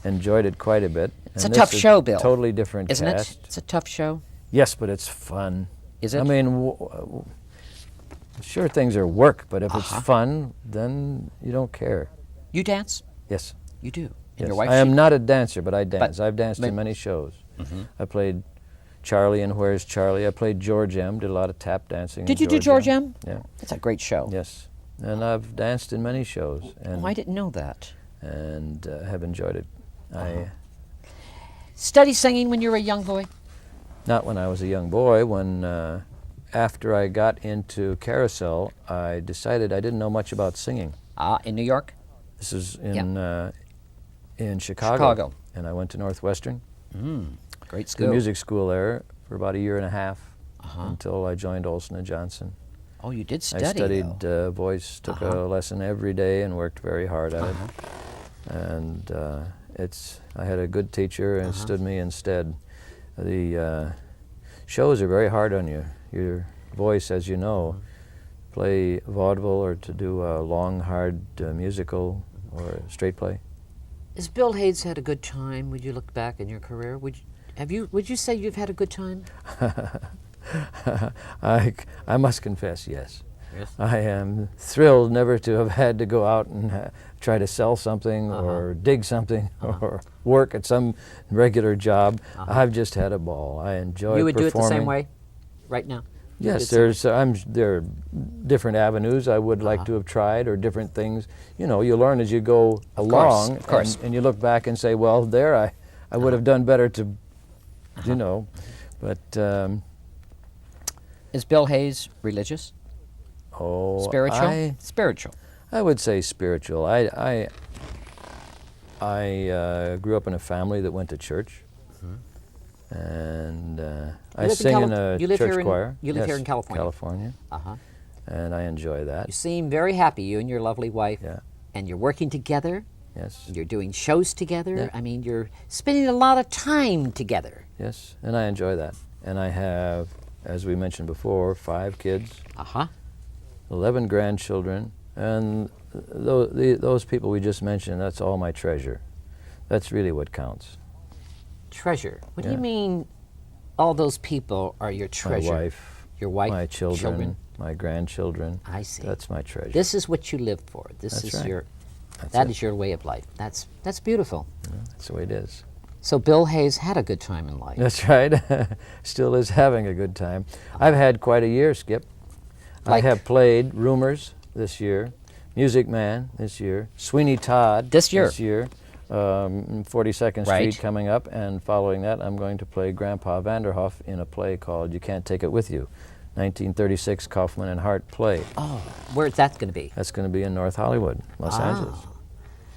Enjoyed it quite a bit. It's And a tough this is show, Bill. Totally different Isn't cast. it? It's a tough show. Yes, but it's fun. Is it? I mean, sure, things are work, but if it's fun, then you don't care. You dance? Yes. You do. And Yes. your wife? I am not a dancer, but I dance. I've danced but- in many shows. I played Charlie in Where's Charlie. I played George M. Did a lot of tap dancing. Did in you do George M? Yeah. That's a great show. Yes. And I've danced in many shows and Oh, I didn't know that. have enjoyed it. Study singing when you were a young boy? Not when I was a young boy. When after I got into carousel, I decided I didn't know much about singing. In New York? This is in Chicago. Chicago. And I went to Northwestern, Great the school. music school there, for about a year and a half until I joined Olson and Johnson. Oh, you did study. I studied though. voice, took a lesson every day, and worked very hard at it. And I had a good teacher, and stood me in stead. The shows are very hard on you. Your voice, as you know, play vaudeville or to do a long, hard musical or a straight play. Has Bill Hayes had a good time? Would you look back in your career? Would you say you've had a good time? I must confess, yes. Yes. I am thrilled never to have had to go out and try to sell something or dig something or work at some regular job. I've just had a ball. I enjoy performing. You would do it the same way right now? You Yes, would do there are different avenues I would like to have tried, or different things. You know, you learn as you go along, of course. And you look back and say, well, there I would have done better to, you know, but Is Bill Hayes religious? Spiritual? Spiritual. I would say spiritual. I grew up in a family that went to church, and I live in sing in you a live church here in- choir. you live here Yes, in California? California, and I enjoy that. You seem very happy, you and your lovely wife. Yeah. And you're working together. Yes, You're doing shows together. Yeah. I mean, you're spending a lot of time together. yes, and I enjoy that. And I have, as we mentioned before, 5 kids, 11 grandchildren, And those people we just mentioned, that's all my treasure. That's really what counts. Treasure. What do Yeah. you mean all those people are your treasure? My wife. Your wife? My children. My grandchildren. I see. That's my treasure. This is what you live for. This That's is right. your, That's that it. is your way of life. That's beautiful. Yeah, that's the way it is. So Bill Hayes had a good time in life. That's right. Still is having a good time. I've had quite a year, Skip. Like- I have played Rumors this year, Music Man this year, Sweeney Todd This year. 42nd Right. Street coming up, and following that I'm going to play Grandpa Vanderhoff in a play called You Can't Take It With You, 1936 Kaufman and Hart play. Oh, where's that going to be? That's going to be in North Hollywood, Los Angeles.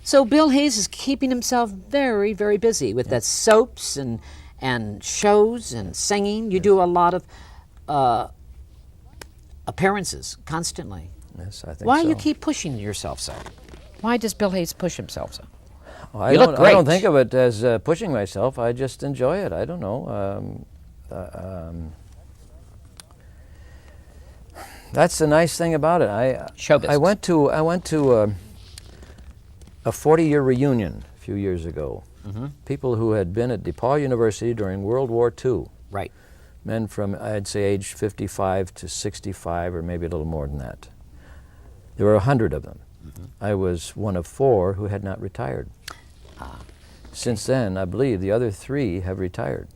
So Bill Hayes is keeping himself very, very busy with that soaps and shows and singing. You do a lot of appearances constantly. Yes, I think Why so. do you keep pushing yourself so? Why does Bill Hayes push himself so? Well, You look I don't great. think of it as pushing myself. I just enjoy it. I don't know. That's the nice thing about it. Show business. I went to a 40-year reunion a few years ago. Mm-hmm. People who had been at DePaul University during World War II. Right. Men from, I'd say, age 55 to 65, or maybe a little more than that. There were 100 of them. Mm-hmm. I was one of 4 who had not retired. Since then, I believe the other 3 have retired.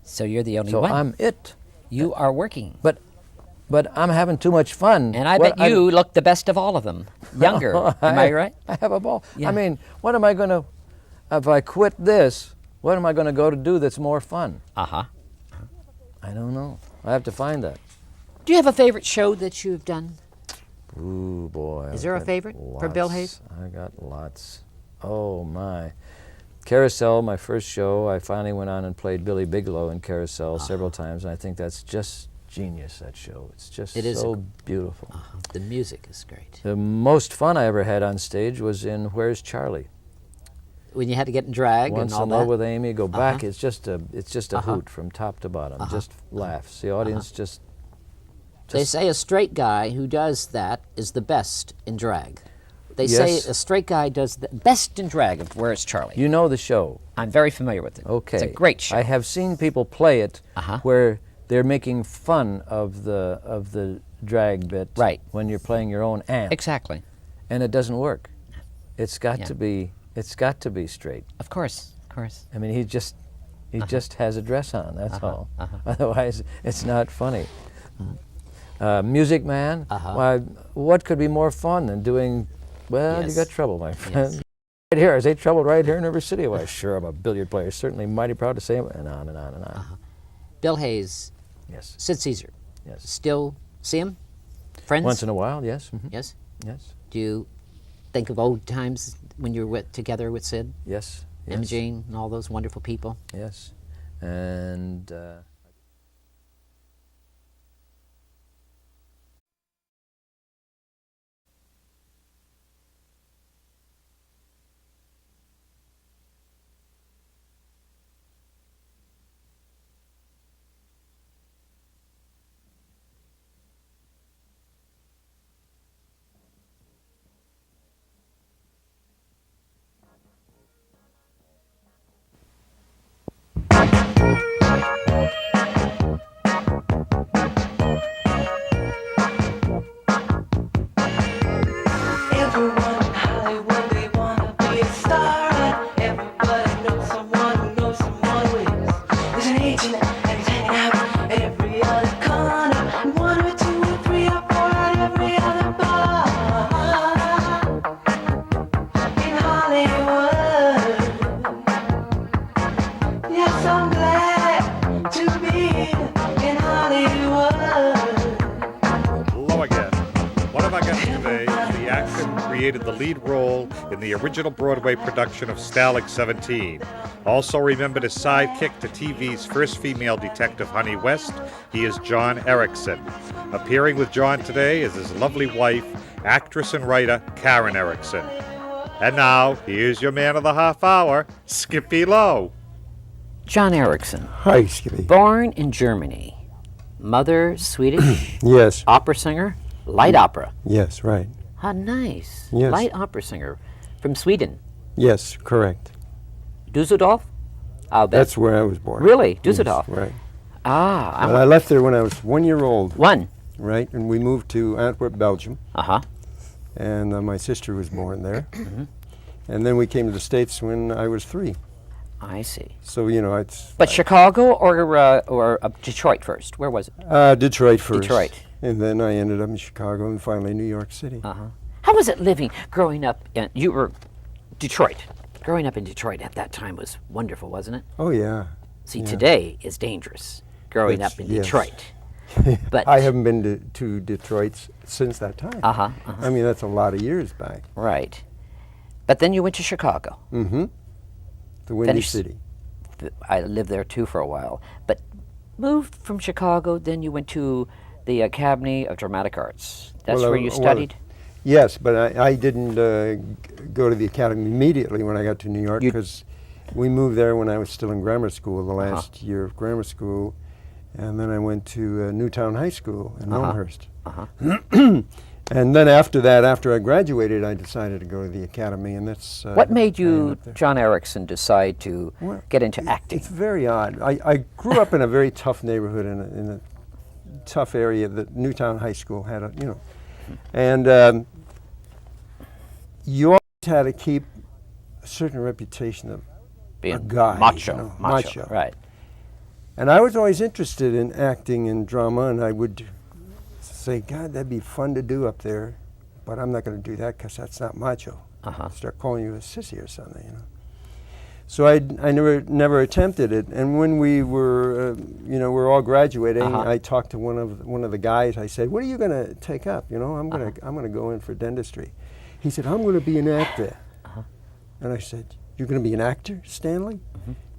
So you're the only So one. I'm it. You are working. But I'm having too much fun. And I bet you look the best of all of them. Younger. Am I right? I have a ball. Yeah. I mean, what am I going to, if I quit this, what am I going to go to do that's more fun? Uh-huh. I don't know. I have to find that. Do you have a favorite show that you've done? Ooh, boy. Is there a favorite for Bill Hayes? I got lots. Oh, my. Carousel, my first show, I finally went on and played Billy Bigelow in Carousel several times, and I think that's just genius, that show. It's just It is so beautiful. The music is great. The most fun I ever had on stage was in Where's Charlie? When you had to get in drag Once and all in that. Love with Amy, go back, it's just a hoot from top to bottom, just laughs. The audience just They say a straight guy who does that is the best in drag. They say Yes. a straight guy does the best in drag of Where's Charlie. You know the show. I'm very familiar with it. Okay. It's a great show. I have seen people play it Uh-huh. where they're making fun of the drag bit Right. when you're playing your own amp. Exactly. And it doesn't work. It's got Yeah. to be straight. Of course. Of course. I mean, he just has a dress on, that's all. uh-huh. Otherwise, it's not funny. Music Man, Uh-huh. why, what could be more fun than doing, well, Yes. you got trouble, my friend. Yes. Right here, I say trouble right here in River City. Why, sure, I'm a billiard player, certainly mighty proud to say it, and on and on and on. Bill Hayes, Yes, Sid Caesar. yes. Still see him? Friends? Once in a while, yes. Yes? Yes, Do you think of old times when you were together with Sid? yes, yes. Imogene and all those wonderful people? Yes. And Everyone in Hollywood, they wanna be a star. And everybody knows someone who knows someone who is. There's an agent and he's hanging out at every other corner. And 1 or 2 or 3 or 4 at every other bar. In Hollywood. Yes, I'm glad to be in Hollywood. Lowe again. One of our guests today is the actor who created the lead role in the original Broadway production of Stalag 17. Also remembered as sidekick to TV's first female detective, Honey West, he is John Erickson. Appearing with John today is his lovely wife, actress and writer, Karen Erickson. And now, here's your man of the half hour, Skippy Lowe. John Erickson, Hi, Skippy. born in Germany. Mother Swedish, Yes, opera singer, light opera. yes, right. How nice. Yes. Light opera singer from Sweden. Yes, correct. Dusseldorf? I'll bet. That's where I was born. Really? Dusseldorf? Yes, right. Ah. But I left there when I was 1 year old. One. Right, and we moved to Antwerp, Belgium, Uh-huh. and my sister was born there. And then we came to the States when I was 3. I see. So, you know, it's... But Chicago or Detroit first? Where was it? Detroit first. Detroit. And then I ended up in Chicago and finally New York City. Uh-huh. How was it living, growing up in, you were Detroit. Growing up in Detroit at that time was wonderful, wasn't it? Oh, yeah. See, Yeah. today is dangerous, growing It's- up in yes. Detroit. But I haven't been to Detroit since that time. Uh-huh, I mean, that's a lot of years back. right. But then you went to Chicago. Mm-hmm. The Windy Finished- City. I lived there too for a while. But moved from Chicago, then you went to the Academy of Dramatic Arts. That's Well, where you well, studied? Yes, but I didn't go to the academy immediately when I got to New York You- because we moved there when I was still in grammar school, the last year of grammar school. And then I went to Newtown High School in Elmhurst. And then after that, after I graduated, I decided to go to the academy, and that's... What made I ended you, up there. John Erickson, decide to Well, get into acting? It's very odd. I grew up in a very tough neighborhood, in a tough area that Newtown High School had, you know. And you always had to keep a certain reputation of Being a guy. macho, you know, macho, right. And I was always interested in acting and drama, and I would say, God, that'd be fun to do up there, but I'm not going to do that because that's not macho. Start calling you a sissy or something, you know. So I never attempted it. And when we were, you know, we're all graduating, I talked to one of the guys. I said, "What are you going to take up? You know, I'm going to go in for dentistry." He said, "I'm going to be an actor." And I said, "You're going to be an actor, Stanley?"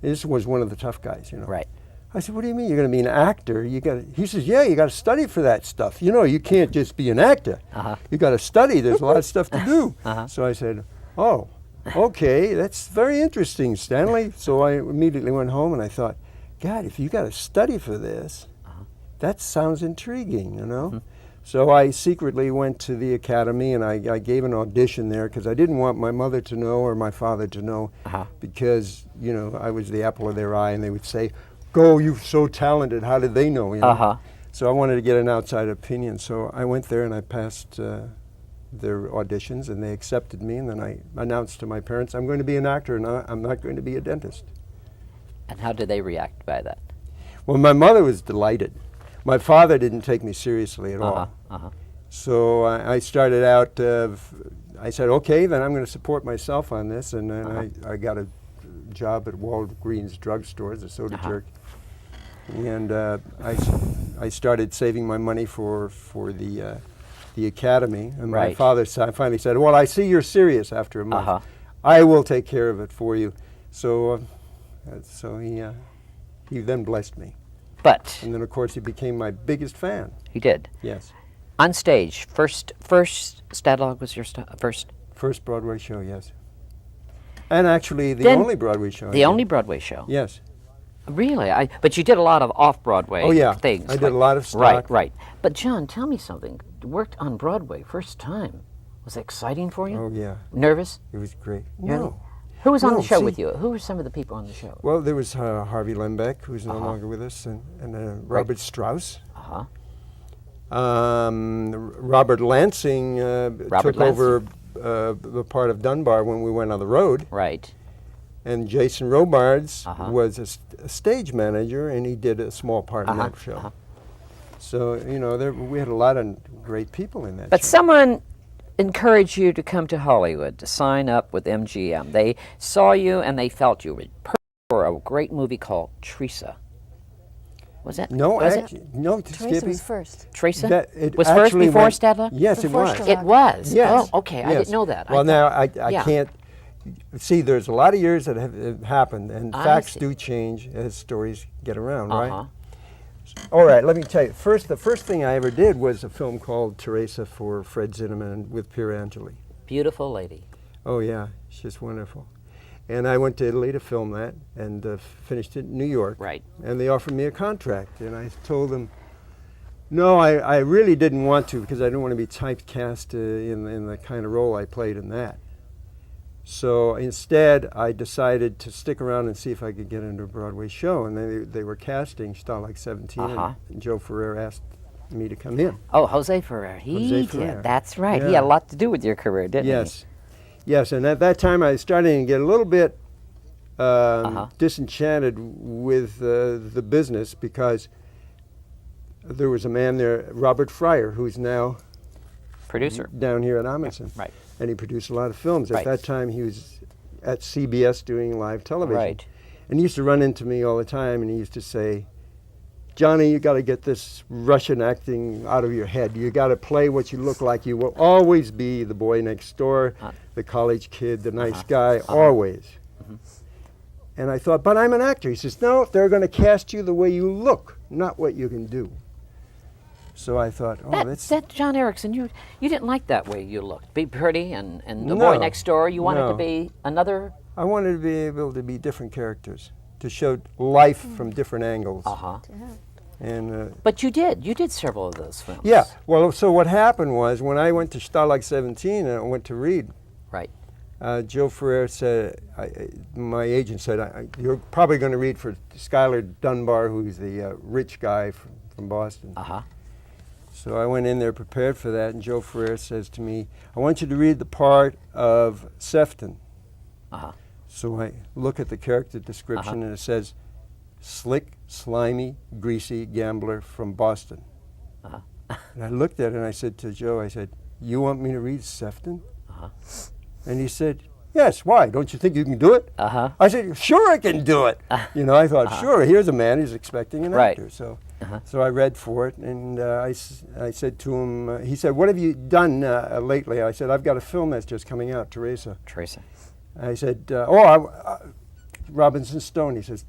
This was one of the tough guys, you know. Right. I said, "What do you mean you're going to be an actor? He says, "Yeah, you got to study for that stuff. You know, you can't just be an actor. You got to study. There's a lot of stuff to do." So I said, "Oh, okay, that's very interesting, Stanley." So I immediately went home and I thought, God, if you got to study for this, that sounds intriguing, you know. So I secretly went to the academy and I gave an audition there because I didn't want my mother to know or my father to know because, you know, I was the apple of their eye and they would say, "Go, you're so talented, how did they know?" You know? So I wanted to get an outside opinion. So I went there and I passed their auditions and they accepted me, and then I announced to my parents, I'm going to be an actor and I'm not going to be a dentist. And how did they react by that? Well, my mother was delighted. My father didn't take me seriously at all. So I started out, I said, okay, then I'm going to support myself on this, and then I got a job at Walgreens drugstore as a soda jerk. And I started saving my money for the academy, and my father finally said, "Well, I see you're serious after a month. I will take care of it for you." So he then blessed me. And then, of course, he became my biggest fan. He did? Yes. On stage, first Stadlog was your first? First Broadway show, yes. And actually the only Broadway show. The only Broadway show? Yes. Really? But you did a lot of off-Broadway things. I did a lot of stock. Right. But John, tell me something. You worked on Broadway first time. Was it exciting for you? Oh, yeah. Nervous? It was great. Yeah. No. Who was on the show with you? Who were some of the people on the show? Well, there was Harvey Lembeck, who's no longer with us, and Robert Strauss. Robert Lansing took over the part of Dunbar when we went on the road. Right. And Jason Robards was a stage manager, and he did a small part in that show. So, you know, we had a lot of great people in that show. But someone encouraged you to come to Hollywood, to sign up with MGM. They saw you and they felt you were perfect for a great movie called Teresa. Was that? No, Teresa Skippy. was first. Teresa was first before Stadler? Yes, it was. It was? Yes. Oh, okay. I didn't know that. Well, now, I can't... See, there's a lot of years that have happened, and facts do change as stories get around, right? All right, let me tell you. The first thing I ever did was a film called Teresa for Fred Zinnemann with Pier Angeli. Beautiful lady. Oh, yeah. She's wonderful. And I went to Italy to film that and finished it in New York. Right. And they offered me a contract, and I told them, No, I really didn't want to because I didn't want to be typecast in the kind of role I played in that. So instead, I decided to stick around and see if I could get into a Broadway show. And they were casting Stalag 17, and Joe Ferrer asked me to come in. Oh, Jose Ferrer. He did. That's right. Yeah. He had a lot to do with your career, didn't Yes. Yes, and at that time I was starting to get a little bit disenchanted with the business because there was a man there, Robert Fryer, who's now Producer. down here at Amundsen. Right. And he produced a lot of films. At Right. that time he was at CBS doing live television. Right. And he used to run into me all the time and he used to say, Johnny, you got to get this Russian acting out of your head. You got to play what you look like. You will always be the boy next door, the college kid, the nice guy, always. And I thought, but I'm an actor. He says, no, they're going to cast you the way you look, not what you can do. So I thought, oh, That John Erickson, you didn't like that way you looked. Be pretty and the No, boy next door. You wanted to no. be another. I wanted to be able to be different characters, to show life from different angles. And But you did. You did several of those films. yeah, well, so what happened was when I went to Stalag 17 and I went to read, Right. Joe Ferrer said, my agent said, you're probably going to read for Skylar Dunbar, who's the rich guy from Boston. So I went in there prepared for that, and Joe Ferrer says to me, I want you to read the part of Sefton. So I look at the character description, and it says, slick, slimy, greasy gambler from Boston. And I looked at it, and I said to Joe, I said, you want me to read Sefton? And he said, yes, why? Don't you think you can do it? I said, sure I can do it. You know, I thought, sure, here's a man who's expecting an Right. actor. So I read for it, and I said to him, he said, what have you done lately? I said, I've got a film that's just coming out, Teresa. I said, Robinson Stone. He says,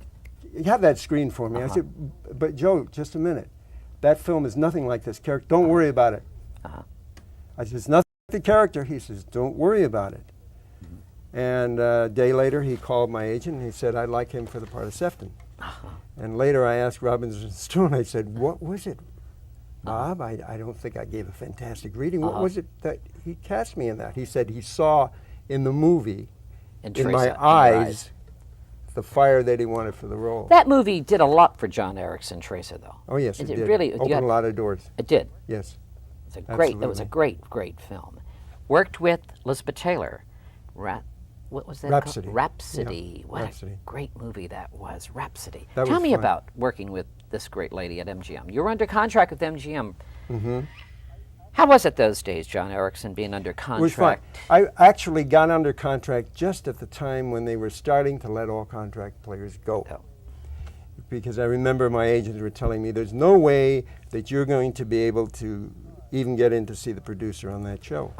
you have that screen for me. I said, but Joe, just a minute. That film is nothing like this character. Don't worry about it. I said, it's nothing like the character. He says, don't worry about it. And a day later, he called my agent, and he said, I'd like him for the part of Sefton. And later I asked Robinson Stone, I said, what was it, Bob? I don't think I gave a fantastic reading. What was it that he cast me in that? He said he saw in the movie, in my eyes, the fire that he wanted for the role. That movie did a lot for John Erickson, Teresa, though. Oh, yes, it did. Really opened a lot of doors. It did. Yes. It was a great film. Worked with Elizabeth Taylor. What was that Rhapsody. called? Rhapsody. Yeah, What Rhapsody. a great movie that was, Rhapsody. That Tell was me fun. about working with this great lady at MGM. You were under contract with MGM. How was it those days, John Erickson, being under contract? It was fun. I actually got under contract just at the time when they were starting to let all contract players go. Because I remember my agents were telling me there's no way that you're going to be able to even get in to see the producer on that show.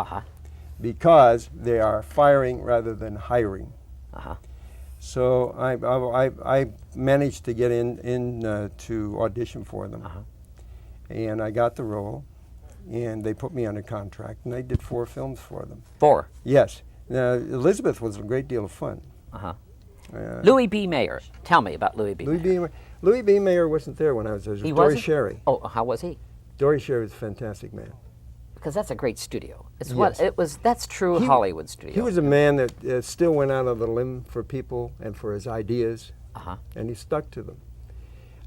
Because they are firing rather than hiring. So I managed to get in to audition for them. And I got the role, and they put me under contract, and I did 4 films for them. 4? Yes. Now, Elizabeth was a great deal of fun. Louis B. Mayer. Tell me about Louis B. Mayer. Louis B. Mayer wasn't there when I was there. He Dory wasn't? Sherry. Oh, how was he? Dory Sherry was a fantastic man. Because that's a great studio. It's Yes. what it was. That's true Hollywood studio. He was a man that still went out on the limb for people and for his ideas, and he stuck to them.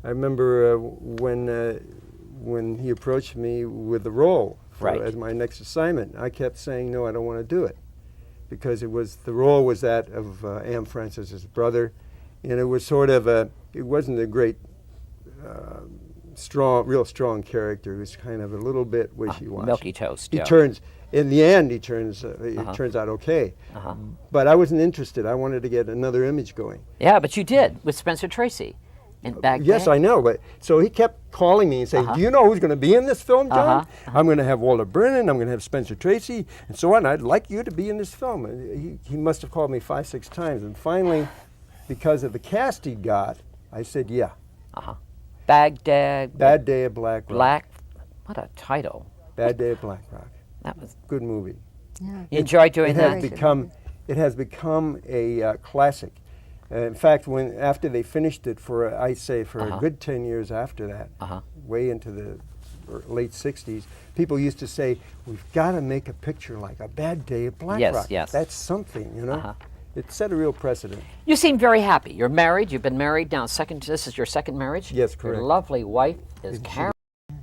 I remember when he approached me with the role as my next assignment, I kept saying, no, I don't want to do it, because the role was that of Anne Francis's brother, and it was sort of it wasn't a great real strong character. He was kind of a little bit wishy-washy. Milky toast. He turns, in the end, it turns out okay. But I wasn't interested. I wanted to get another image going. Yeah, but you did with Spencer Tracy. And back yes, then. I know. But so he kept calling me and saying, "Do you know who's going to be in this film, John? I'm going to have Walter Brennan. I'm going to have Spencer Tracy, and so on. I'd like you to be in this film." And he must have called me 5, 6 times, and finally, because of the cast he got, I said, "Yeah." Baghdad. Bad Day of Black Rock. What a title. Bad Day of Black Rock. That was Good movie. Yeah. You enjoyed doing that? It has become a classic. In fact, after they finished it for a good 10 years after that, way into the late 60s, people used to say, we've got to make a picture like A Bad Day at Black Yes, Rock. yes. That's something, you know. It set a real precedent. You seem very happy. You're married. You've been married now. This is your second marriage. Yes, correct. Your lovely wife is Karen.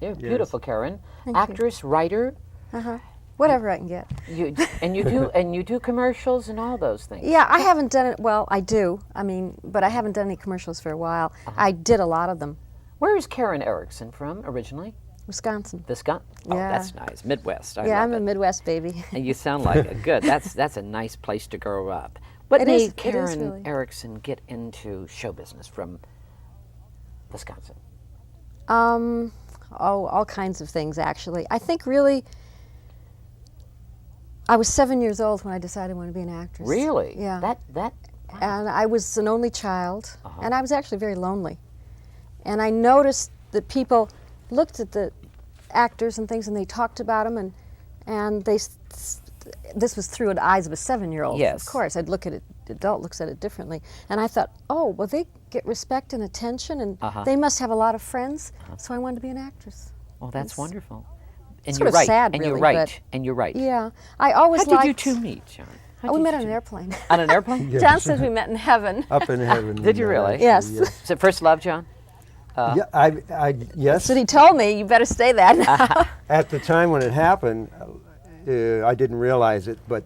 You're beautiful, Karen. Actress, writer. Whatever I can get. You do commercials and all those things. Yeah, I haven't done it. Well, I do. I mean, but I haven't done any commercials for a while. I did a lot of them. Where is Karen Erickson from originally? Wisconsin. Wisconsin. Oh, Yeah. that's nice. Midwest. I Yeah, love I'm a it. Midwest baby. And you sound like it. Good. That's a nice place to grow up. What It made is- it is Karen really. Erickson get into show business from Wisconsin? All kinds of things, actually. I think really, I was 7 years old when I decided I wanted to be an actress. Really? Yeah. That. And I was an only child, and I was actually very lonely. And I noticed that people looked at the actors and things, and they talked about them, and this was through the eyes of a 7-year-old. Yes. Of course, I'd look at it. The adult looks at it differently, and I thought, oh, well, they get respect and attention, and they must have a lot of friends. So I wanted to be an actress. Oh, that's wonderful. And sort you're of right. sad, and you're really, right. but- And you're right. Yeah, I always How liked. did you two meet, John? How We did met you on an two- airplane. On an airplane? Yes. John says we met in heaven. Up in heaven. Did you really? Yes. Is it first love, John? Yeah, yes. So he told me, you better say that now. At the time when it happened, I didn't realize it, but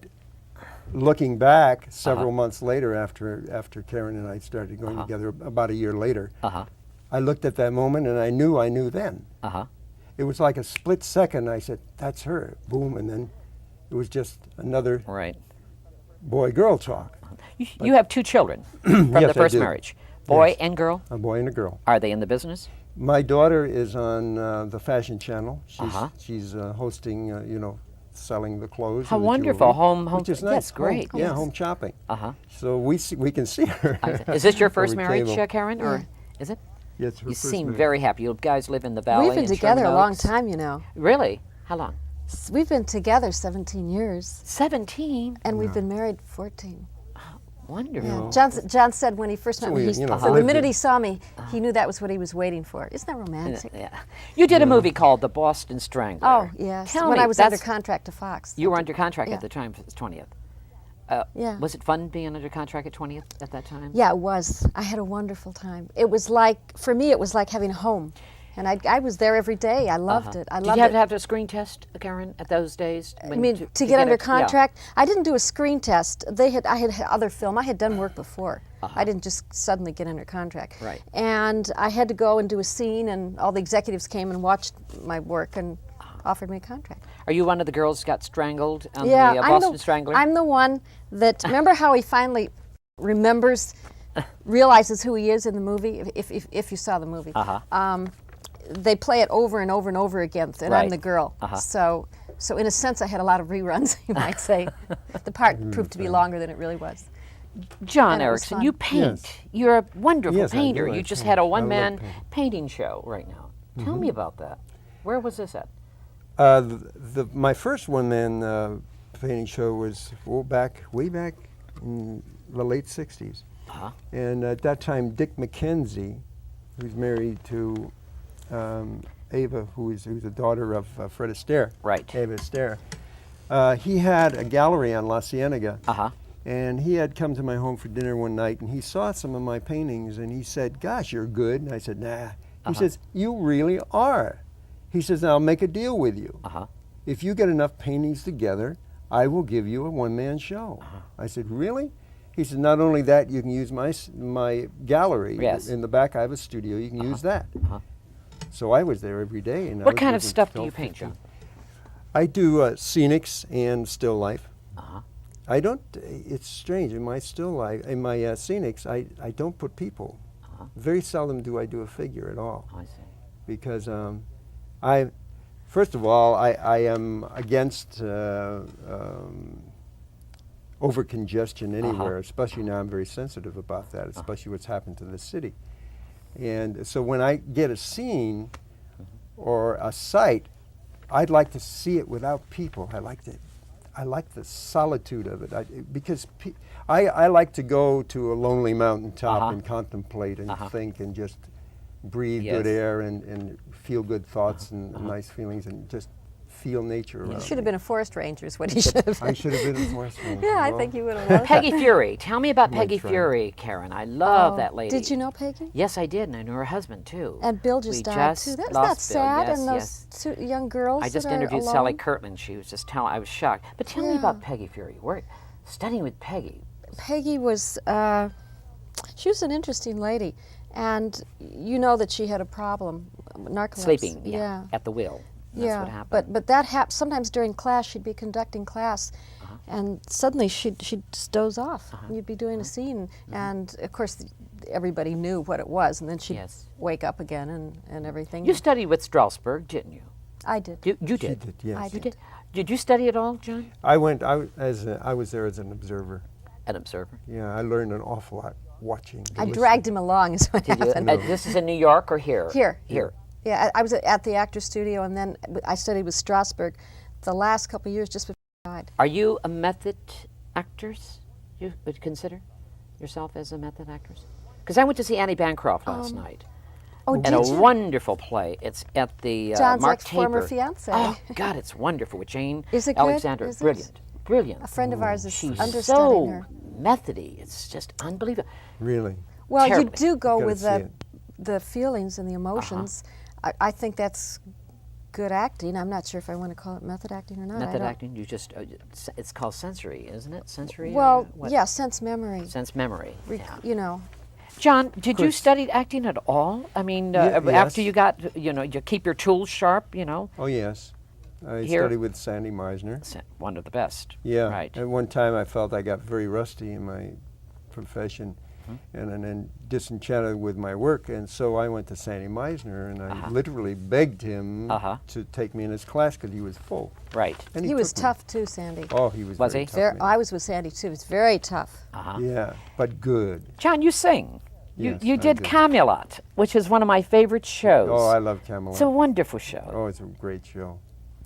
looking back several months later after Karen and I started going together, about a year later, I looked at that moment and I knew then. It was like a split second. I said, that's her. Boom. And then it was just another Right. boy-girl talk. You have two children from Yes, the I first do. marriage. Boy Yes. and girl? A boy and a girl. Are they in the business? My daughter is on the fashion channel. She's hosting, selling the clothes. How and the wonderful. jewelry, Home. which is Yes, nice. great. Home, yeah, home shopping. Uh-huh. So we can see her. Is this your first over marriage, cable. Karen, or is it? Yes, her You first seem marriage. very happy. You guys live in the valley. We've been in together Sherman a long Oaks. time, you know. Really? How long? We've been together 17 years, 17. and we've been married 14. Wonderful. Yeah. John said when he first met So me, we, so you know, the lived minute it. he saw me, he knew that was what he was waiting for. Isn't that romantic? Yeah. You did a movie called The Boston Strangler. Oh, yes. Tell when me, I was under that's- contract to Fox. You were under contract Yeah. at the time for the 20th. Yeah. Was it fun being under contract at 20th at that time? Yeah, it was. I had a wonderful time. It was like, for me, it was like having a home. And I was there every day. I loved it. I Did loved you have it. to have a screen test, Karen, at those days? I mean, to get under yeah. contract, I didn't do a screen test. I had other film. I had done work before. I didn't just suddenly get under contract. Right. And I had to go and do a scene, and all the executives came and watched my work and offered me a contract. Are you one of the girls who got strangled on Yeah, the I'm Boston Strangler? I'm the one that. Remember how he finally realizes who he is in the movie? If you saw the movie. They play it over and over and over again, and Right. I'm the girl. So in a sense, I had a lot of reruns, you might say. The part proved to be longer than it really was. John and it was Erickson, fun. you paint. Yes. You're a wonderful Yes, I do. painter. I You just paint. had a I love one-man painting. painting show right now. Tell me about that. Where was this at? My first one-man painting show was way back in the late 60s. And at that time, Dick McKenzie, who's married to Ava, who's the daughter of Fred Astaire. Right. Ava Astaire. He had a gallery on La Cienega. And he had come to my home for dinner one night, and he saw some of my paintings, and he said, "Gosh, you're good." And I said, "Nah." He says, "You really are." He says, "I'll make a deal with you. If you get enough paintings together, I will give you a one-man show." I said, "Really?" He said, "Not only that, you can use my gallery. Yes. In the back, I have a studio. You can use that." So I was there every day. And I What was kind of using stuff do film you paint, 15. John? I do scenics and still life. I don't. It's strange in my still life, in my scenics. I don't put people. Very seldom do I do a figure at all, I see. because first of all, I am against over congestion anywhere. Especially now, I'm very sensitive about that. Especially what's happened to the city. And so when I get a scene or a site, I'd like to see it without people. I like the solitude of it, because I like to go to a lonely mountaintop and contemplate and think and just breathe Yes. good air and feel good thoughts and nice feelings and just feel nature around. He should have me. been a forest ranger is what he should have I been. should have been a forest ranger. Yeah, I Well, think he would have loved Peggy Fury. Tell me about Might Peggy try. Fury, Karen. I love Oh, that lady. Did you know Peggy? Yes, I did, and I knew her husband too. And Bill just We died just too. That's lost not sad. Bill. And Yes, those two young girls. I just that are interviewed alone. Sally Kirtland. She was just telling. I was shocked. But tell me Yeah. about Peggy Fury. We're studying with Peggy. Peggy was. She was an interesting lady, and you know that she had a problem, narcolepsy. Sleeping, Yeah. at the wheel. That's yeah, what happened. but that happened sometimes during class. She'd be conducting class, and suddenly she'd just doze off. And you'd be doing a scene, and of course everybody knew what it was, and then she'd Yes. wake up again and everything. You studied with Strasberg, didn't you? I did. You She did. did, yes. I You did. did. Did you study at all, John? I went. I was there as an observer. An observer. Yeah, I learned an awful lot watching. I listening. dragged him along. Is what Did you, happened. this is in New York or here? Here. Here. Yeah, I was at the actor studio, and then I studied with Strasberg the last couple of years just before he died. Are you a method actress? You would consider yourself as a method actress? Because I went to see Annie Bancroft last night. Oh, And did a you? wonderful play. It's at the John's Mark ex-former Taper. fiance. Oh God, it's wonderful with Jane Is it good? Alexander. Is it? Brilliant, brilliant. A friend of ours is She's understudying so her. methody. It's just unbelievable. Really. Well, terribly. you do go You with gotta see the feelings and the emotions. I think that's good acting. I'm not sure if I want to call it method acting or not. I Method don't- acting. You just it's called sensory, isn't it? Sensory. Well, what? yeah, sense memory. Sense memory. Yeah. You know, John, did you study acting at all? I mean, yes. after you got, you keep your tools sharp, Oh yes. I Here- studied with Sandy Meisner. One of the best. Yeah. Right. At one time, I felt I got very rusty in my profession, Mm-hmm. and then disenchanted with my work, and so I went to Sandy Meisner, and I Uh-huh. literally begged him Uh-huh. to take me in his class because he was full. Right. And he was took me. tough too, Sandy. Oh, he was. Was very he? tough, man. I was with Sandy too. It's very tough. Yeah, but good. John, you sing. Yes, you I did do. Camelot, which is one of my favorite shows. Oh, I love Camelot. It's a wonderful show. Oh, it's a great show.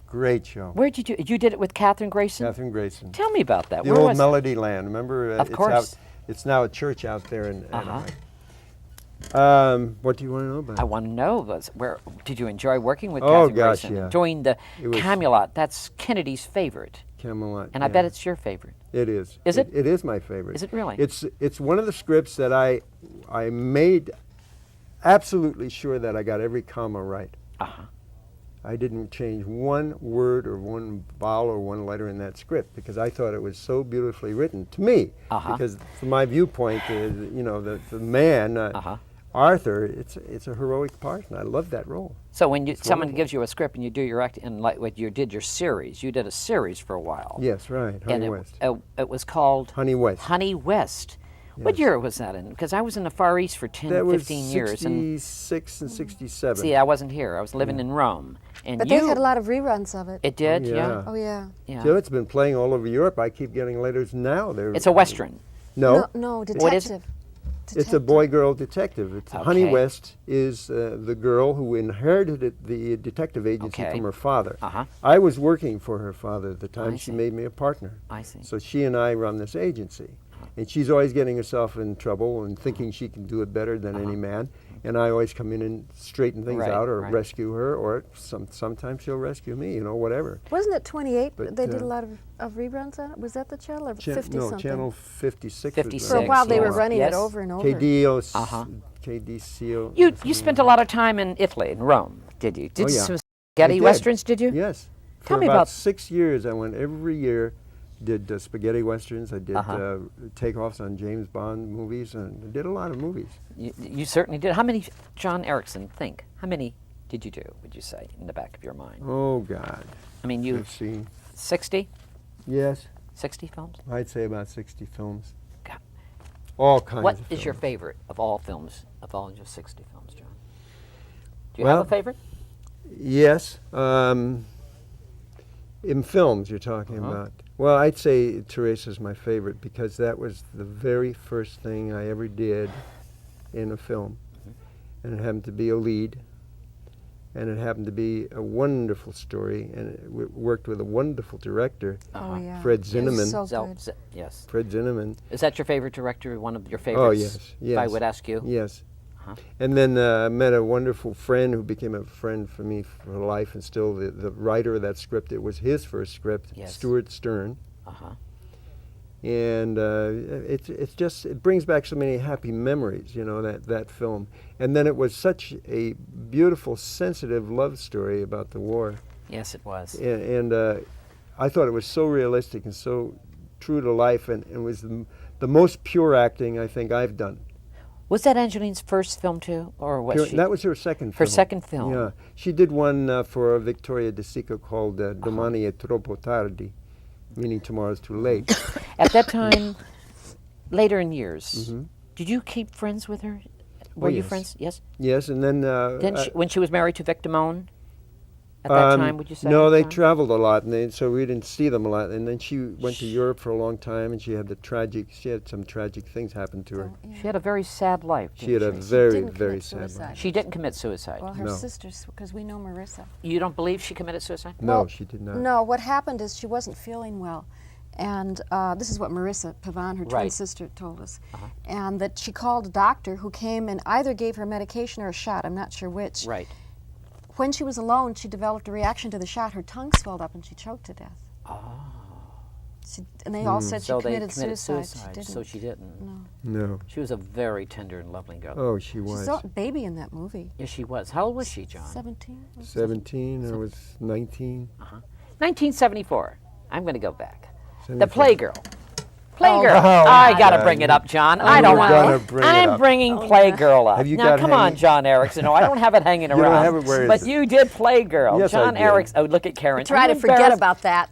Great show. Where did you did it with Catherine Grayson? Catherine Grayson. Tell me about that. The Where old was it? Melody Land. Remember? Of course. It's now a church out there in Uh-huh. Anaheim. What do you want to know about? I want to know where did you enjoy working with Oh, Catherine gosh, Grayson? yeah. Enjoying the It was- Camelot. That's Kennedy's favorite, Camelot. and I bet it's your favorite. It is. Is it? It is my favorite. Is it really? It's one of the scripts that I made absolutely sure that I got every comma right. Uh-huh. I didn't change one word or one vowel or one letter in that script because I thought it was so beautifully written to me. Uh-huh. Because from my viewpoint, the man, Uh-huh. Arthur, it's a heroic part, and I love that role. So when someone wonderful. gives you a script and you do your acting, and like what you did your series, you did a series for a while. Yes, right. And Honey West. it was called Honey West. Honey West. What Yes. year was that in? Because I was in the Far East for 10, That was 15 years. And 66 and 67. see, I wasn't here. I was living in Rome. And But you, they had a lot of reruns of it. It did, Oh, yeah. yeah. Oh yeah. Yeah. So it's been playing all over Europe. I keep getting letters now. It's a Western. No, No, detective. What is it? it's a Detective. boy-girl detective. It's Honey Okay. West is the girl who inherited the detective agency Okay. from her father. Uh-huh. I was working for her father at the time. I She see. made me a partner. I see. So she and I run this agency. And she's always getting herself in trouble and thinking she can do it better than any man. And I always come in and straighten things Right, out or right. rescue her, or sometimes she'll rescue me, whatever. Wasn't it 28? But, They did a lot of reruns on it. Was that the channel or 50 no, something? Channel 56. 56. For a while they were yes. running Yes. it over and over. KDO, Uh-huh. KDCO. You spent a lot of time in Italy, in Rome, did you? Did Oh, you yeah. some I spaghetti did. westerns, did you? Yes. Tell For me about about- 6 years, I went every year, did spaghetti westerns. I did Uh-huh. takeoffs on James Bond movies, and I did a lot of movies. You certainly did. How many, John Erickson, think, how many did you do, would you say, in the back of your mind? Oh, God. I mean, you, Let's see. 60? Yes, 60 films? I'd say about 60 films. God. All kinds What of is your films. favorite of all films, of all your 60 films, John? Do you Well- have a favorite? Yes. In films, you're talking about. Well, I'd say Teresa's my favorite because that was the very first thing I ever did in a film. And it happened to be a lead. And it happened to be a wonderful story. And it worked with a wonderful director, Oh yeah. Fred It was Zinnemann. So Zell- good. Z- yes. Fred Zinnemann. Is that your favorite director, one of your favorites? Oh, yes. If I Yes. would ask you? Yes. And then I met a wonderful friend who became a friend for me for life, and still the writer of that script. It was his first script, Stuart Stern. And it brings back so many happy memories, you know, that film. And then it was such a beautiful, sensitive love story about the war. Yes, it was. And I thought it was so realistic and so true to life, and it was the most pure acting I think I've done. Was that Angeline's first film too, or was she? That was her second film. Her second film. Yeah, she did one for Victoria De Sica called Domani è troppo tardi, meaning tomorrow's too late. At that time, later in years, did you keep friends with her? Were you friends? Yes. Yes, and then when she was married to Vic Damone. At that time, would you say? No, they traveled a lot, and so we didn't see them a lot. And then she went to Europe for a long time, and she had some tragic things happen to her. She had a very sad life. She had a very, very sad life. She didn't commit suicide. Well, her sisters, because we know Marissa. You don't believe she committed suicide? No, she did not. No, what happened is she wasn't feeling well. And this is what Marissa Pavan, her twin sister, told us. And that she called a doctor who came and either gave her medication or a shot, I'm not sure which. Right. When she was alone, she developed a reaction to the shot. Her tongue swelled up and she choked to death. Oh. And they all said she committed suicide. She didn't. So she didn't. No. She was a very tender and lovely girl. Oh, she was. She was a baby in that movie. Yes, she was. How old was she, John? 17. 17. I was 19. 1974. I'm going to go back. 74. The Playgirl. Playgirl. I got to bring it up, John. I don't want to. I'm bringing Playgirl up. Now, come on, John Erickson. No, I don't have it hanging around. Don't have it where but you did Playgirl. Yes, John I did. Erickson. Oh, look at Karen. Try to forget about that.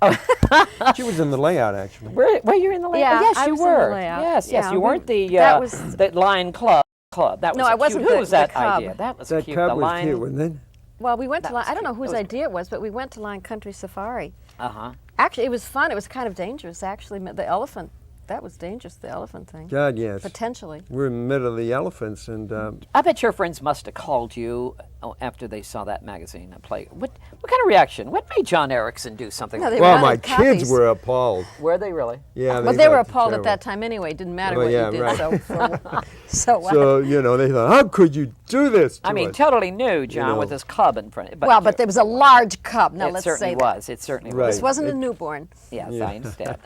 She was in the layout, actually. Were you in the layout? Yeah, yes, I you was in the were. layout. Yes, Yeah, you weren't the that was- the Lion Club. That was No, I wasn't cute. Who the- was that the cub. idea? That was That cute. cub The was Lion. cute, wasn't it? Well, we went to was I don't know cute. whose idea it was, but we went to Lion Country Safari. Uh-huh. Actually, it was fun. It was kind of dangerous, actually. The elephant, that was dangerous, the elephant thing. God, yes. Potentially. We're in the middle of the elephants, and I bet your friends must have called you after they saw that magazine play. What kind of reaction? What made John Erickson do something No, like they that? well, wanted my kids copies. were appalled. Were they really? Yeah, But they were thought appalled at terrible. that time anyway. It didn't matter Well, what yeah, you did. right. So what? So, you know, they thought, how could you do this to I mean, us? totally new, John, know. with this cub in front. well, but there was a large cub. Now it let's certainly say that. was. It certainly Right. was. This wasn't a newborn. Yes, Yeah. I understand.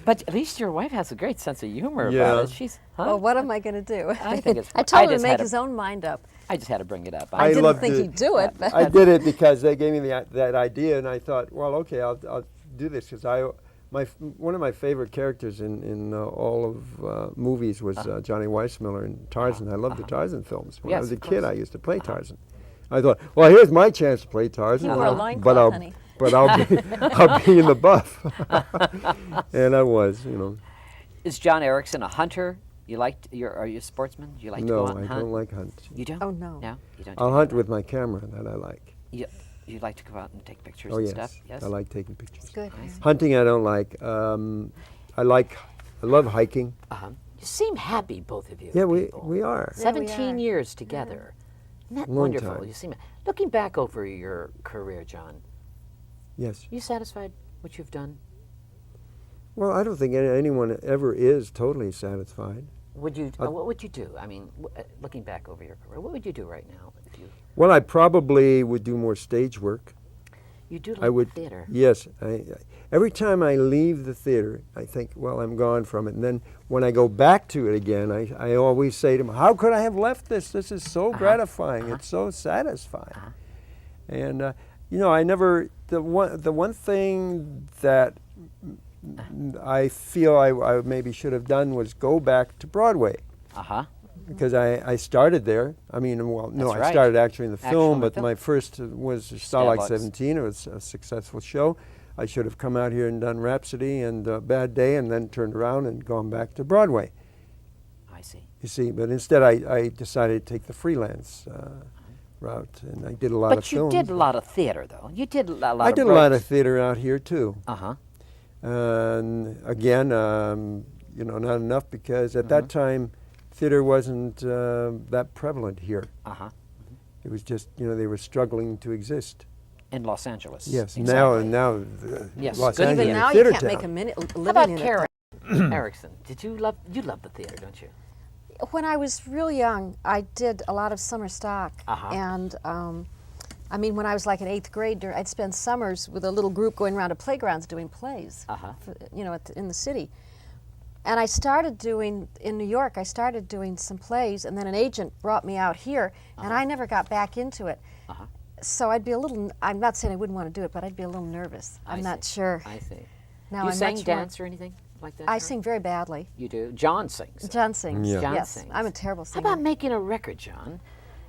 But at least your wife has a great sense of humor Yeah. about it. She's, huh? Well, what am I going to do? I think it's- I told I him to just make had a- his own mind up. I just had to bring it up. I didn't loved think it. he'd do it. But I did it because they gave me that idea, and I thought, well, okay, I'll do this because one of my favorite characters in all of movies was Johnny Weissmuller in Tarzan. I loved the Tarzan films. When I Yes, was a of kid, course. I used to play Tarzan. I thought, well, here's my chance to play Tarzan. You wore a loincloth, but I'll, honey. but I'll be in the buff, and I was, you know. Is John Erickson a hunter? Are you a sportsman? Do you like to No, go out and I hunt? don't like hunt. You don't? Oh, no. No, you don't. I'll hunt with my camera that I like. You like to go out and take pictures Oh and yes, stuff? Yes. I like taking pictures. Good. Hunting I don't like. I love hiking. You seem happy, both of you. Yeah, people. we are. 17 are. years together. Isn't that Long wonderful? time. You seem. Looking back over your career, John, Yes. you satisfied what you've done? Well, I don't think anyone ever is totally satisfied. Would you? What would you do? I mean, looking back over your career, what would you do right now if you? Well, I probably would do more stage work. You do like I would. theater. Yes. Every time I leave the theater, I think, well, I'm gone from it. And then when I go back to it again, I always say to them, how could I have left this? This is so gratifying. It's so satisfying. And, you know, the one thing that I feel I maybe should have done was go back to Broadway. Because I started there. I mean, well, no, That's I right. started actually in the Actually film, in the but film. my first was Starlight Starlights. 17. It was a successful show. I should have come out here and done Rhapsody and Bad Day and then turned around and gone back to Broadway. I see. You see, but instead I decided to take the freelance route, and I did a lot of But you films. did a lot of theater, though. You did a lot. I did a lot of theater out here too. Uh-huh. And again, you know, not enough because at that time, theater wasn't that prevalent here. It was just, you know, they were struggling to exist. In Los Angeles. Yes, exactly. now Yes, Los good Angeles Even now, theater you can't town. make a How living about in it. Carey Erickson? You love the theater, don't you? when I was real young, I did a lot of summer stock. And I mean, when I was like in 8th grade, I'd spend summers with a little group going around to playgrounds doing plays, for, you know, in the city. And I started doing, in New York, I started doing some plays, and then an agent brought me out here, and I never got back into it. So I'd be a little, I'm not saying I wouldn't want to do it, but I'd be a little nervous. I'm not sure. I see. Now Do you I'm sing, much more- dance, or anything like that? I John? sing very badly. You do? John sings. John sings. Yeah. John Yes, sings. I'm a terrible How singer. about making a record, John?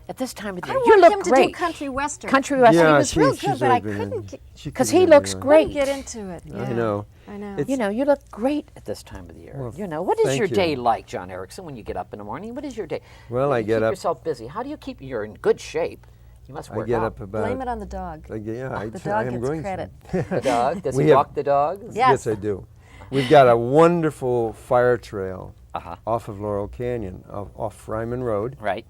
At this time of the I year, you want look him to great. do country western. Country western. Yeah, He was she- real she's good, but I very good. couldn't get, She because could he do looks that. great. get into it. I Yeah. know. I know. It's- You know, you look great at this time of the year. Well, you know, what is thank your you. day like, John Erickson, when you get up in the morning? What is your day? Well, How I do you get keep up- yourself busy. How do you keep? You're in good shape. You must I work get out. up about. Blame it on the dog. Yeah, I The try- I dog am gets going credit. to. The dog. Does We he have- walk the dog? Yes. Yes, I do. We've got a wonderful fire trail Uh-huh. off of Laurel Canyon, off Ryman Road, Right.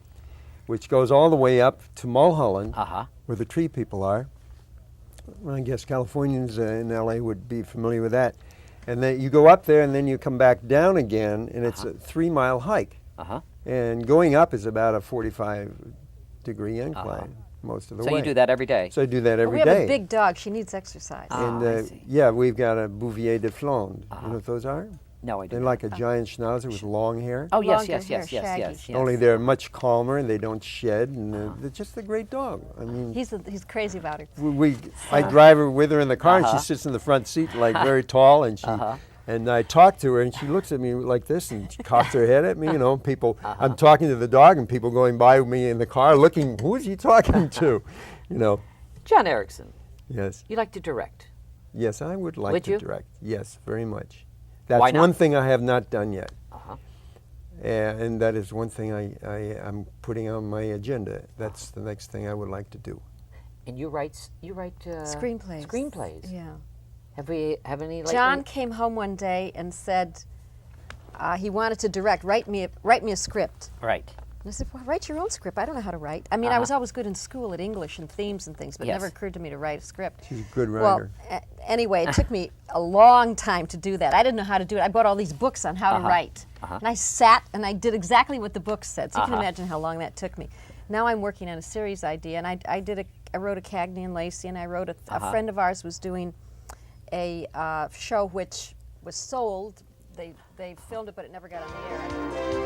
which goes all the way up to Mulholland, Uh-huh. where the tree people are. Well, I guess Californians in LA would be familiar with that. And then you go up there, and then you come back down again, and it's a 3-mile hike. Uh-huh. And going up is about a 45-degree incline most of the So way. you do that every day? So I do that But every we day. have a big dog. She needs exercise. And I see. yeah, we've got a Bouvier de Flandre. You know what those are? No, I do They're not. like a giant schnauzer with long hair. Oh, yes, Longer yes, hair, yes, yes, shaggy. yes, yes. Only they're much calmer and they don't shed, and they're just a great dog. I mean, He's crazy about her. I drive her with her in the car, and Uh-huh. she sits in the front seat, like very tall, and and I talk to her, and she looks at me like this, and she cocks her head at me. You know, people. I'm talking to the dog, and people going by me in the car, looking, who is he talking to? You know. John Erickson, Yes, you like to direct. yes, I would like Would to you? direct. Yes, very much. That's Why not? one thing I have not done yet. Uh-huh. And that is one thing I'm putting on my agenda. That's the next thing I would like to do. And you write Screenplays. Screenplays. Yeah. Have any lately? John came home one day and said he wanted to direct. Write me a script. Right. And I said, well, write your own script. I don't know how to write. I mean, I was always good in school at English and themes and things, but it Yes. never occurred to me to write a script. She's a good Well, writer. anyway, it took me a long time to do that. I didn't know how to do it. I bought all these books on how to write. And I sat and I did exactly what the book said. So you can imagine how long that took me. Now I'm working on a series idea, and I wrote a Cagney and Lacey, and I wrote a friend of ours was doing a show which was sold. They filmed it, but it never got on the air.